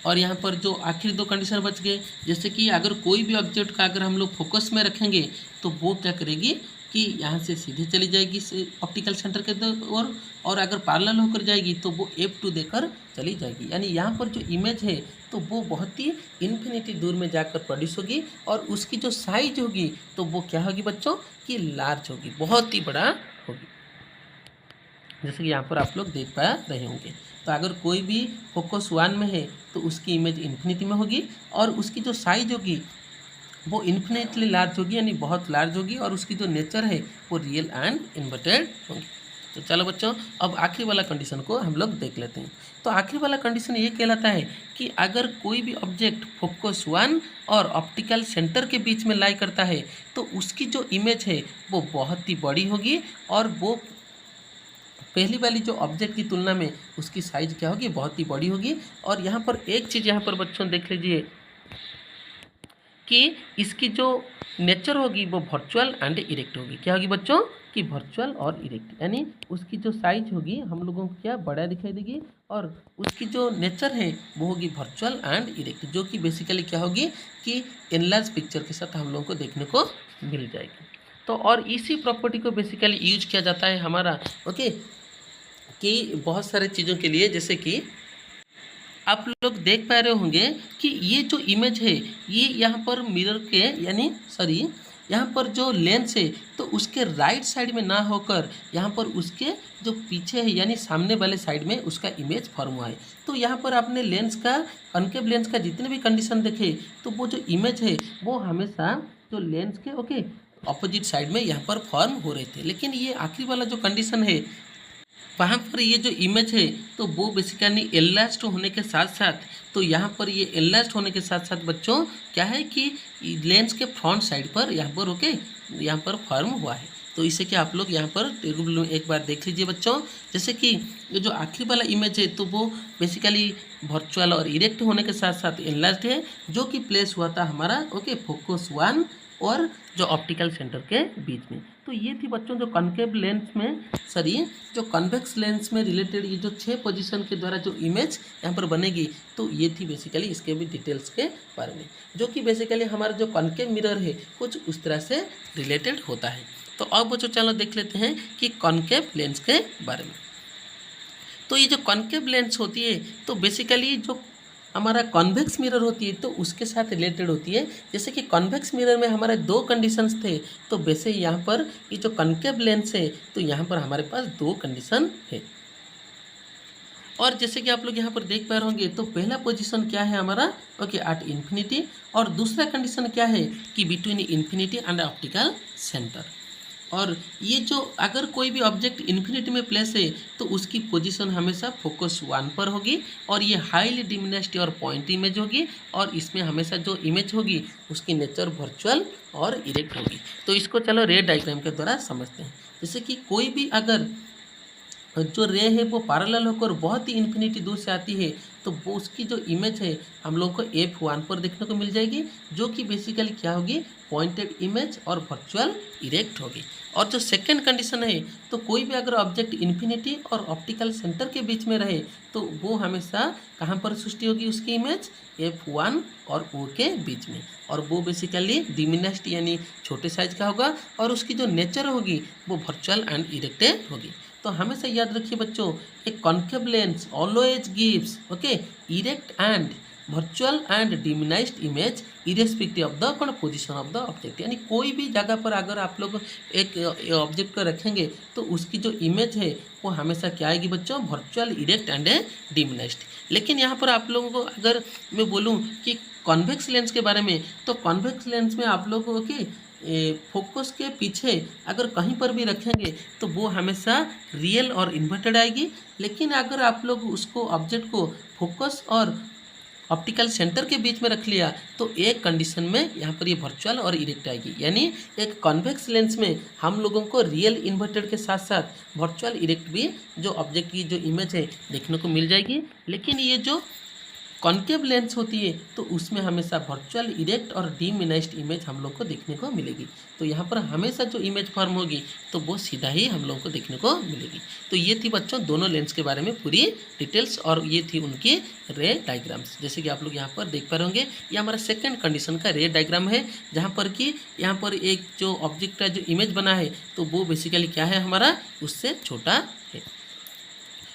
और यहाँ पर जो आखिर दो कंडीशन बच गए, जैसे कि अगर कोई भी ऑब्जेक्ट का अगर हम लोग फोकस में रखेंगे तो वो क्या करेगी कि यहाँ से सीधे चली जाएगी ऑप्टिकल सेंटर के ओर, और अगर पैरेलल होकर जाएगी तो वो F2 देकर चली जाएगी, यानी यहाँ पर जो इमेज है तो वो बहुत ही इन्फिनिटी दूर में जाकर प्रोड्यूस होगी, और उसकी जो साइज होगी तो वो क्या होगी बच्चों कि लार्ज होगी, बहुत ही बड़ा होगी, जैसे कि यहाँ पर आप लोग देख पा रहे होंगे। तो अगर कोई भी फोकस 1 में है तो उसकी इमेज इन्फिनिटी में होगी, और उसकी जो साइज होगी वो इन्फिनिटली लार्ज होगी यानी बहुत लार्ज होगी, और उसकी जो नेचर है वो रियल एंड इन्वर्टेड होगी। तो चलो बच्चों अब आखिरी वाला कंडीशन को हम लोग देख लेते हैं। तो आखिरी वाला कंडीशन ये कहलाता है कि अगर कोई भी ऑब्जेक्ट फोकस 1 और ऑप्टिकल सेंटर के बीच में लाई करता है तो उसकी जो इमेज है वो बहुत ही बड़ी होगी, और वो पहली वाली जो ऑब्जेक्ट की तुलना में उसकी साइज क्या होगी बहुत ही बड़ी होगी। और यहाँ पर एक चीज़ यहाँ पर बच्चों देख लीजिए कि इसकी जो नेचर होगी वो वर्चुअल एंड इरेक्ट होगी। क्या होगी बच्चों कि वर्चुअल और इरेक्ट, यानी उसकी जो साइज होगी हम लोगों को क्या बड़ा दिखाई देगी, और उसकी जो नेचर है वो होगी वर्चुअल एंड इरेक्ट, जो कि बेसिकली क्या होगी कि एनलार्ज पिक्चर के साथ हम लोगों को देखने को मिल जाएगी। तो और इसी प्रॉपर्टी को बेसिकली यूज किया जाता है हमारा ओके कि बहुत सारे चीज़ों के लिए, जैसे कि आप लोग देख पा रहे होंगे कि ये जो इमेज है ये यहाँ पर मिरर के यानी यहाँ पर जो लेंस है तो उसके राइट साइड में ना होकर यहाँ पर उसके जो पीछे है यानी सामने वाले साइड में उसका इमेज फॉर्म हुआ है। तो यहाँ पर आपने लेंस का कॉनकेव लेंस का जितने भी कंडीशन देखे तो वो जो इमेज है वो हमेशा जो लेंस के ओके ऑपोजिट साइड में यहाँ पर फॉर्म हो रहे थे, लेकिन ये आखिरी वाला जो कंडीशन है वहाँ पर ये जो इमेज है तो वो बेसिकली एनलार्ज्ड होने के साथ साथ तो यहाँ पर ये एनलार्ज्ड होने के साथ साथ बच्चों क्या है कि लेंस के फ्रंट साइड पर यहाँ पर ओके यहाँ पर फॉर्म हुआ है। तो इसे कि आप लोग यहाँ पर एक बार देख लीजिए बच्चों, जैसे कि ये जो आखिरी वाला इमेज है तो वो बेसिकली वर्चुअल और इरेक्ट होने के साथ साथ एनलार्ज्ड है, जो कि प्लेस हुआ था हमारा ओके फोकस 1 और जो ऑप्टिकल सेंटर के बीच में। तो ये थी बच्चों जो कॉनकेव लेंस में जो कन्वेक्स लेंस में रिलेटेड ये जो 6 पोजीशन के द्वारा जो इमेज यहाँ पर बनेगी, तो ये थी बेसिकली इसके भी डिटेल्स के बारे में, जो कि बेसिकली हमारा जो कॉनकेव मिरर है कुछ उस तरह से रिलेटेड होता है। तो अब बच्चों चलो देख लेते हैं कि कॉनकेव लेंस के बारे में। तो ये जो कॉनकेव लेंस होती है तो बेसिकली जो हमारा कॉन्वेक्स मिरर होती है तो उसके साथ रिलेटेड होती है। जैसे कि कॉन्वेक्स मिरर में हमारे 2 कंडीशंस थे, तो वैसे यहाँ पर ये जो कॉनकेव लेंस है तो यहाँ पर हमारे पास 2 कंडीशन है। और जैसे कि आप लोग यहाँ पर देख पा रहे होंगे तो पहला पोजीशन क्या है हमारा ओके एट इन्फिनिटी, और दूसरा कंडीशन क्या है कि between infinity and optical centre. और ये जो अगर कोई भी ऑब्जेक्ट इन्फिनिटी में प्लेस है तो उसकी पोजीशन हमेशा फोकस 1 पर होगी और ये हाईली डिमिनिश्ड और पॉइंट इमेज होगी और इसमें हमेशा जो इमेज होगी उसकी नेचर वर्चुअल और इरेक्ट होगी। तो इसको चलो रे डायग्राम के द्वारा समझते हैं। जैसे कि कोई भी अगर जो रे है वो पैरेलल होकर बहुत ही इन्फिनिटी दूर से आती है तो वो उसकी जो इमेज है हम लोग को F1 पर देखने को मिल जाएगी, जो कि बेसिकली क्या होगी, पॉइंटेड इमेज और वर्चुअल इरेक्ट होगी। और जो सेकंड कंडीशन है तो कोई भी अगर ऑब्जेक्ट इन्फिनिटी और ऑप्टिकल सेंटर के बीच में रहे तो वो हमेशा कहाँ पर सृष्टि होगी, उसकी इमेज F1 और O के बीच में, और वो बेसिकली डिमिनिश्ड यानी छोटे साइज का होगा और उसकी जो नेचर होगी वो वर्चुअल एंड इरेक्टेड होगी। तो हमेशा याद रखिए बच्चों, एक concave lens always gives okay erect and virtual and diminished image irrespective of the position of the object. यानी कोई भी जगह पर अगर आप लोग एक ऑब्जेक्ट को रखेंगे तो उसकी जो इमेज है वो हमेशा क्या आएगी बच्चों, वर्चुअल इरेक्ट एंड डिमिनाइज्ड। लेकिन यहाँ पर आप लोगों को अगर मैं बोलूँ कि कॉन्वेक्स लेंस के बारे में, तो कॉन्वेक्स लेंस में आप लोगों को फोकस के पीछे अगर कहीं पर भी रखेंगे तो वो हमेशा रियल और इन्वर्टेड आएगी। लेकिन अगर आप लोग उसको ऑब्जेक्ट को फोकस और ऑप्टिकल सेंटर के बीच में रख लिया तो एक कंडीशन में यहाँ पर ये वर्चुअल और इरेक्ट आएगी। यानी एक कॉन्वेक्स लेंस में हम लोगों को रियल इन्वर्टेड के साथ साथ वर्चुअल इरेक्ट भी जो ऑब्जेक्ट की जो इमेज है देखने को मिल जाएगी। लेकिन ये जो कॉन्केव लेंस होती है तो उसमें हमेशा वर्चुअल इरेक्ट और डिमिनाइज्ड इमेज हम लोग को देखने को मिलेगी। तो यहाँ पर हमेशा जो इमेज फॉर्म होगी तो वो सीधा ही हम लोगों को देखने को मिलेगी। तो ये थी बच्चों दोनों लेंस के बारे में पूरी डिटेल्स, और ये थी उनकी रे डायग्राम्स। जैसे कि आप लोग यहाँ पर देख पा रहे होंगे, ये हमारा सेकंड कंडीशन का रे डायग्राम है, जहाँ पर कि यहाँ पर एक जो ऑब्जेक्ट का जो इमेज बना है तो वो बेसिकली क्या है, हमारा उससे छोटा है।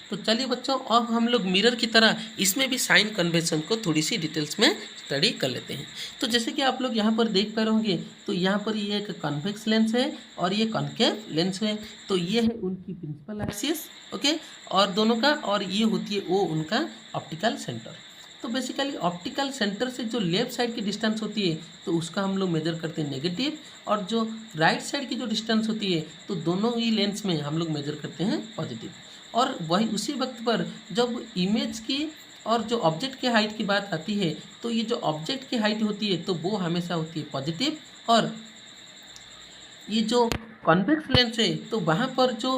तो चलिए बच्चों, अब हम लोग मिरर की तरह इसमें भी साइन कन्वेंशन को थोड़ी सी डिटेल्स में स्टडी कर लेते हैं। तो जैसे कि आप लोग यहाँ पर देख पा रहे होंगे, तो यहाँ पर ये एक कॉन्वेक्स लेंस है और ये कॉन्केव लेंस है। तो ये है उनकी प्रिंसिपल एक्सिस ओके, और दोनों का, और ये होती है वो उनका ऑप्टिकल सेंटर। तो बेसिकली ऑप्टिकल सेंटर से जो लेफ्ट साइड की डिस्टेंस होती है तो उसका हम लोग मेजर करते हैं नेगेटिव, और जो राइट साइड की जो डिस्टेंस होती है तो दोनों ही लेंस में हम लोग मेजर करते हैं पॉजिटिव। और वही उसी वक्त पर जब इमेज की और जो ऑब्जेक्ट की हाइट की बात आती है तो ये जो ऑब्जेक्ट की हाइट होती है तो वो हमेशा होती है पॉजिटिव, और ये जो कॉन्वेक्स लेंस है तो वहाँ पर जो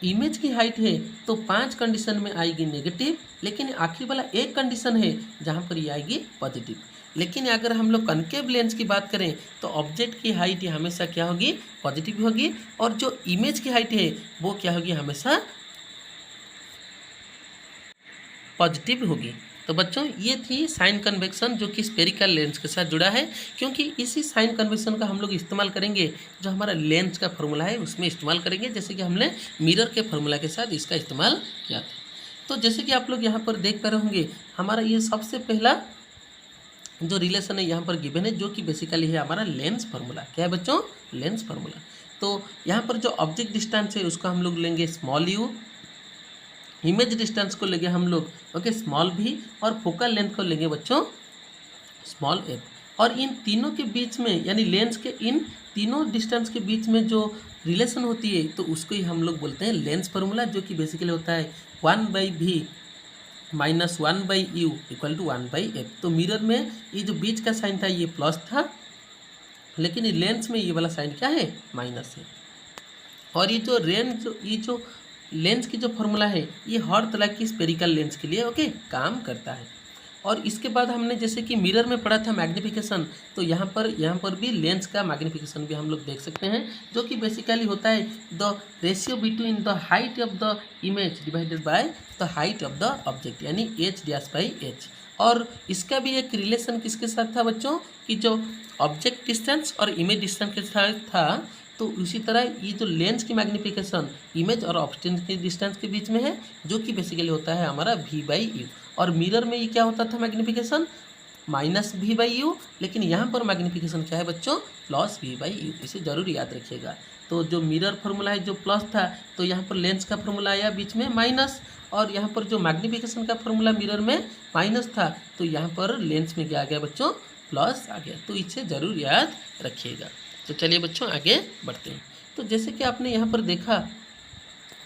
इमेज की हाइट है तो 5 कंडीशन में आएगी नेगेटिव, लेकिन आखिर वाला एक कंडीशन है जहाँ पर ये आएगी पॉजिटिव। लेकिन अगर हम लोग कॉन्केव लेंस की बात करें तो ऑब्जेक्ट की हाइट हमेशा क्या होगी, पॉजिटिव होगी, और जो इमेज की हाइट है वो क्या होगी, हमेशा पॉजिटिव होगी। तो बच्चों ये थी साइन कन्वेक्शन जो कि स्पेरिकल लेंस के साथ जुड़ा है, क्योंकि इसी साइन कन्वेक्शन का हम लोग इस्तेमाल करेंगे जो हमारा लेंस का फॉर्मूला है उसमें इस्तेमाल करेंगे, जैसे कि हमने मिरर के फॉर्मूला के साथ इसका इस्तेमाल किया था। तो जैसे कि आप लोग यहाँ पर देख पा रहे होंगे, हमारा ये सबसे पहला जो रिलेशन है यहाँ पर गिवन है, जो कि बेसिकली है हमारा लेंस फार्मूला। क्या है बच्चों, लेंस फार्मूला। तो यहाँ पर जो ऑब्जेक्ट डिस्टेंस है उसको हम लोग लेंगे स्मॉल यू, इमेज डिस्टेंस को लेंगे हम लोग ओके स्मॉल भी, और फोकल लेंथ को लेंगे बच्चों स्मॉल एफ। और इन तीनों के बीच में यानी लेंस के इन तीनों डिस्टेंस के बीच में जो रिलेशन होती है तो उसको ही हम लोग बोलते हैं लेंस फार्मूला, जो कि बेसिकली होता है 1/v - 1/u = 1/f। तो मिरर में ये जो बीच का साइन था ये प्लस था, लेकिन ये लेंस में ये वाला साइन क्या है, माइनस है। और ये जो लेंस की जो फॉर्मूला है ये हर तरह की स्पेरिकल लेंस के लिए ओके काम करता है। और इसके बाद हमने जैसे कि मिरर में पढ़ा था मैग्नीफिकेशन, तो यहाँ पर भी लेंस का मैग्नीफिकेशन भी हम लोग देख सकते हैं, जो कि बेसिकली होता है the ratio between the height of the image divided by the height of the object, यानी h/h। और इसका भी एक रिलेशन किसके साथ था बच्चों, कि जो ऑब्जेक्ट डिस्टेंस और इमेज डिस्टेंस के साथ था, तो उसी तरह ये जो लेंस की मैग्नीफिकेशन इमेज और ऑब्जेक्ट के डिस्टेंस के बीच में है, जो कि बेसिकली होता है हमारा v/u। और मिरर में ये क्या होता था मैग्नीफिकेशन, -v/u, लेकिन यहाँ पर मैग्नीफिकेशन क्या है बच्चों, +v/u। इसे जरूर याद रखिएगा। तो जो मिरर फार्मूला है जो प्लस था, तो यहाँ पर लेंस का फार्मूला आया बीच में माइनस, और यहाँ पर जो मैग्नीफिकेशन का फार्मूला मिरर में माइनस था, तो यहाँ पर लेंस में क्या आ गया बच्चों, प्लस आ गया। तो इसे ज़रूर याद रखिएगा। तो चलिए बच्चों आगे बढ़ते हैं। तो जैसे कि आपने यहाँ पर देखा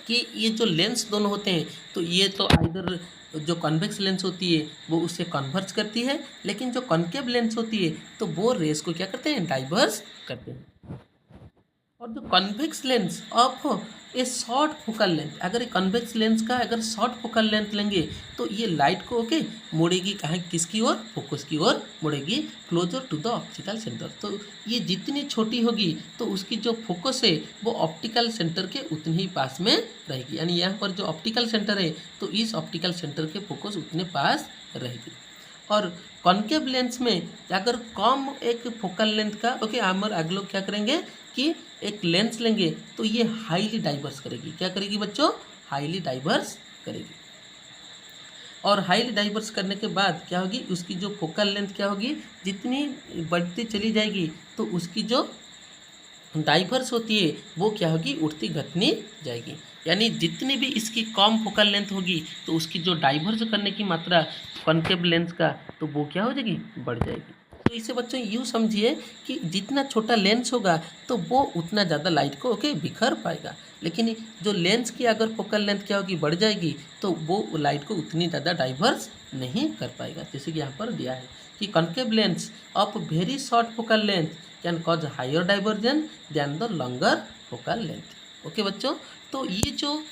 कि ये जो लेंस दोनों होते हैं, तो ये तो आइदर जो कॉन्वेक्स लेंस होती है वो उससे कन्वर्ज करती है, लेकिन जो कॉन्केव लेंस होती है तो वो रेस को क्या करते हैं, डाइवर्स करते हैं। और जो convex lens of A short focal length, अगर ये कन्वेक्स लेंस का अगर शॉर्ट फोकल लेंथ लेंगे तो ये लाइट को मोड़ेगी कहाँ, किसकी ओर, फोकस की ओर मोड़ेगी, closer to the optical centre. तो ये जितनी छोटी होगी तो उसकी जो फोकस है वो ऑप्टिकल सेंटर के उतने ही पास में रहेगी, यानी यहाँ पर जो ऑप्टिकल सेंटर है तो इस ऑप्टिकल सेंटर के फोकस उतने पास रहेगी। और कॉन्केव लेंस में अगर कम एक फोकल लेंथ का हम अगले लोग क्या करेंगे कि एक लेंस लेंगे तो ये हाईली डाइवर्स करेगी, क्या करेगी बच्चों, हाईली डाइवर्स करेगी। और हाईली डाइवर्स करने के बाद क्या होगी, उसकी जो फोकल लेंथ क्या होगी, जितनी बढ़ती चली जाएगी तो उसकी जो डाइवर्स होती है वो क्या होगी, उठती घटनी जाएगी। यानी जितनी भी इसकी कम फोकल लेंथ होगी तो उसकी जो डाइवर्स करने की मात्रा कॉन्केव लेंस का तो वो क्या हो जाएगी, बढ़ जाएगी। तो इसे बच्चों यूँ समझिए कि जितना छोटा लेंस होगा तो वो उतना ज़्यादा लाइट को बिखर पाएगा, लेकिन जो लेंस की अगर फोकल लेंथ क्या होगी, बढ़ जाएगी तो वो लाइट को उतनी ज़्यादा डाइवर्स नहीं कर पाएगा। जैसे कि यहाँ पर दिया है कि concave lens of very short focal length can cause higher divergence than the longer focal length. Okay बच्चों, तो ये जो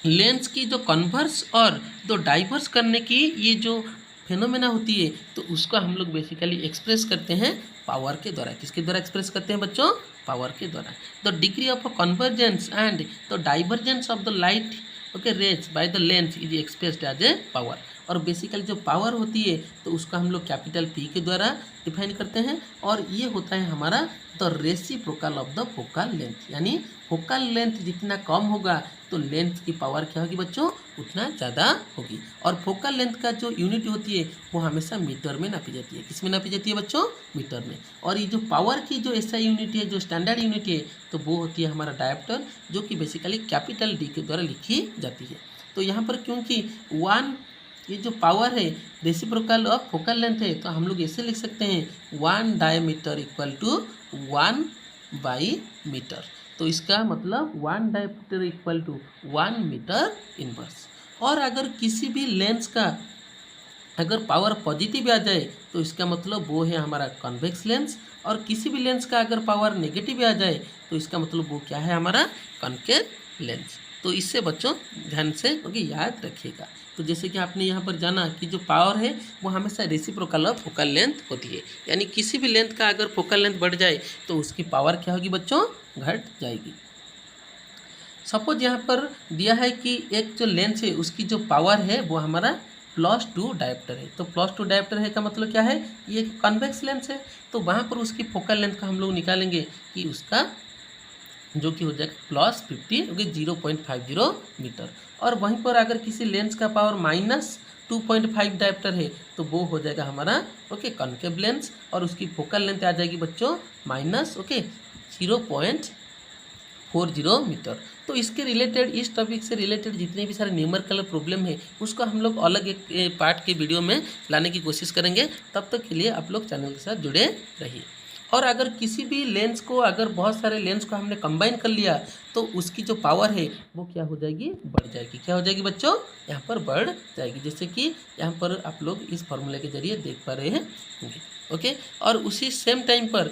लेंस की जो कन्वर्स और जो डाइवर्स करने की ये जो फेनोमेना होती है तो उसको हम लोग बेसिकली एक्सप्रेस करते हैं पावर के द्वारा। किसके द्वारा एक्सप्रेस करते हैं बच्चों, पावर के द्वारा। The degree of convergence and the divergence of the light rays by the lens is expressed as a power. और बेसिकली जो पावर होती है तो उसका हम लोग कैपिटल पी के द्वारा डिफाइन करते हैं, और ये होता है हमारा the reciprocal of the focal length. यानी फोकल लेंथ जितना कम होगा तो लेंथ की पावर क्या होगी बच्चों, उतना ज़्यादा होगी। और फोकल लेंथ का जो यूनिट होती है वो हमेशा मीटर में नापी जाती है। किस में नापी जाती है बच्चों, मीटर में। और ये जो पावर की जो ऐसा यूनिट है, जो स्टैंडर्ड यूनिट है, तो वो होती है हमारा डायोप्टर, जो कि बेसिकली कैपिटल डी के द्वारा लिखी जाती है। तो यहाँ पर क्योंकि ये जो पावर है रेसिप्रोकल ऑफ फोकल लेंथ है, तो हम लोग ऐसे लिख सकते हैं 1 diameter equal to 1 by metre. तो इसका मतलब 1 diameter equal to 1 metre inverse. और अगर किसी भी लेंस का अगर पावर पॉजिटिव आ जाए तो इसका मतलब वो है हमारा कॉन्वेक्स लेंस, और किसी भी लेंस का अगर पावर नेगेटिव आ जाए तो इसका मतलब वो क्या है, हमारा कॉन्केव लेंस। तो इससे बच्चों ध्यान से याद रखिएगा। तो जैसे कि आपने यहाँ पर जाना कि जो पावर है वो हमेशा रेसिप्रोकल ऑफ फोकल लेंथ होती है, यानी किसी भी लेंथ का अगर फोकल लेंथ बढ़ जाए तो उसकी पावर क्या होगी बच्चों, घट जाएगी। सपोज यहाँ पर दिया है कि एक जो लेंस है उसकी जो पावर है वो हमारा +2 डायोप्टर है। तो +2 डायोप्टर है का मतलब क्या है, ये कॉन्वेक्स लेंस है, तो वहाँ पर उसकी फोकल लेंथ का हम लोग निकालेंगे कि उसका जो कि हो जाएगा +50 0.50 मीटर। और वहीं पर अगर किसी लेंस का पावर -2.5 डायोप्टर है तो वो हो जाएगा हमारा कॉन्केव लेंस, और उसकी फोकल लेंथ आ जाएगी बच्चों -0.40 मीटर। तो इसके रिलेटेड, इस टॉपिक से रिलेटेड जितने भी सारे न्यूमेरिकल प्रॉब्लम है उसको हम लोग अलग एक पार्ट के वीडियो में लाने की कोशिश करेंगे। तब तक के लिए आप लोग चैनल के साथ जुड़े रहिए। और अगर किसी भी लेंस को, अगर बहुत सारे लेंस को हमने कंबाइन कर लिया तो उसकी जो पावर है वो क्या हो जाएगी, बढ़ जाएगी। क्या हो जाएगी बच्चों, यहाँ पर बढ़ जाएगी, जैसे कि यहाँ पर आप लोग इस फॉर्मूले के जरिए देख पा रहे होंगे। ओके, और उसी सेम टाइम पर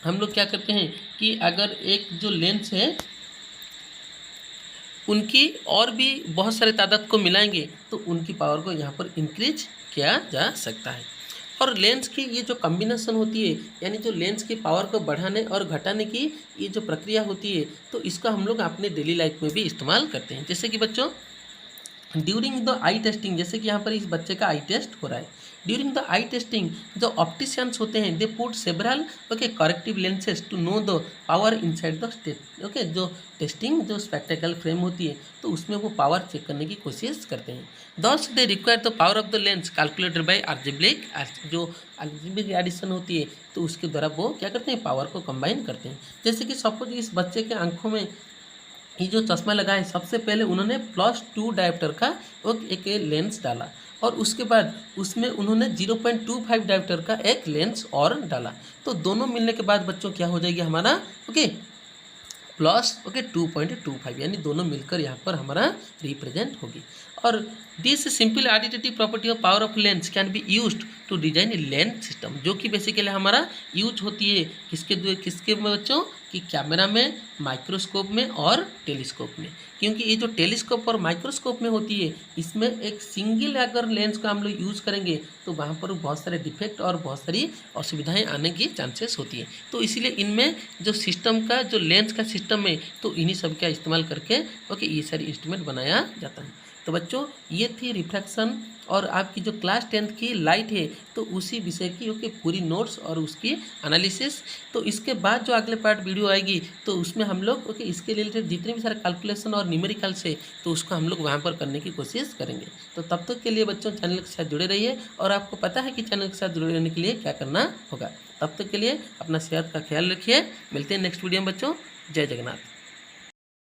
हम लोग क्या करते हैं कि अगर एक जो लेंस है उनकी और भी बहुत सारे तादाद को मिलाएंगे तो उनकी पावर को यहाँ पर इंक्रीज किया जा सकता है। और लेंस की ये जो कॉम्बिनेशन होती है, यानी जो लेंस की पावर को बढ़ाने और घटाने की ये जो प्रक्रिया होती है, तो इसका हम लोग अपने डेली लाइफ में भी इस्तेमाल करते हैं। जैसे कि बच्चों ड्यूरिंग द आई टेस्टिंग, जैसे कि यहाँ पर इस बच्चे का आई टेस्ट हो रहा है, ड्यूरिंग द आई टेस्टिंग जो ऑप्टिशियंस होते हैं they put several corrective lenses to know the power inside the state. जो टेस्टिंग जो स्पेक्टिकल फ्रेम होती है तो उसमें वो पावर चेक करने की कोशिश करते हैं। दस they require the power of the lens calculated by algebraic, जो अलजेब्रिक एडिशन होती है तो उसके द्वारा वो क्या करते हैं, पावर को कंबाइन करते हैं। जैसे कि सपोज इस बच्चे के आंखों में ये जो चश्मा लगा है, सबसे पहले उन्होंने +2 डायोप्टर का एक लेंस डाला, और उसके बाद उसमें उन्होंने 0.25 डायोप्टर का एक लेंस और डाला। तो दोनों मिलने के बाद बच्चों क्या हो जाएगी हमारा प्लस ओके 2.25 यानी दोनों मिलकर यहाँ पर हमारा रिप्रेजेंट होगी। और this simple additive property of power of lens can be used to design a lens system, जो कि बेसिकली हमारा यूज होती है किसके बच्चों कि कैमरा में, माइक्रोस्कोप में और टेलीस्कोप में। क्योंकि ये जो टेलीस्कोप और माइक्रोस्कोप में होती है, इसमें एक सिंगल अगर लेंस का हम लोग यूज़ करेंगे तो वहाँ पर बहुत सारे डिफेक्ट और बहुत सारी असुविधाएं आने की चांसेस होती है। तो इसीलिए इनमें जो सिस्टम का जो लेंस का सिस्टम है तो इन्हीं सब का इस्तेमाल करके ओके ये सारी इंस्ट्रूमेंट बनाया जाता है। तो बच्चों ये थी रिफ्रैक्शन और आपकी जो क्लास 10th की लाइट है तो उसी विषय की ओके पूरी नोट्स और उसकी एनालिसिस। तो इसके बाद जो अगले पार्ट वीडियो आएगी तो उसमें हम लोग ओके इसके रिलेटेड जितने भी सारे कैलकुलेशन और न्यूमेरिकल्स है तो उसको हम लोग वहाँ पर करने की कोशिश करेंगे। तो तब तक के लिए बच्चों चैनल के साथ जुड़े रहिए और आपको पता है कि चैनल के साथ जुड़े रहने के लिए क्या करना होगा। तब तक के लिए अपना सेहत का ख्याल रखिए। मिलते हैं नेक्स्ट वीडियो में बच्चों। जय जगन्नाथ।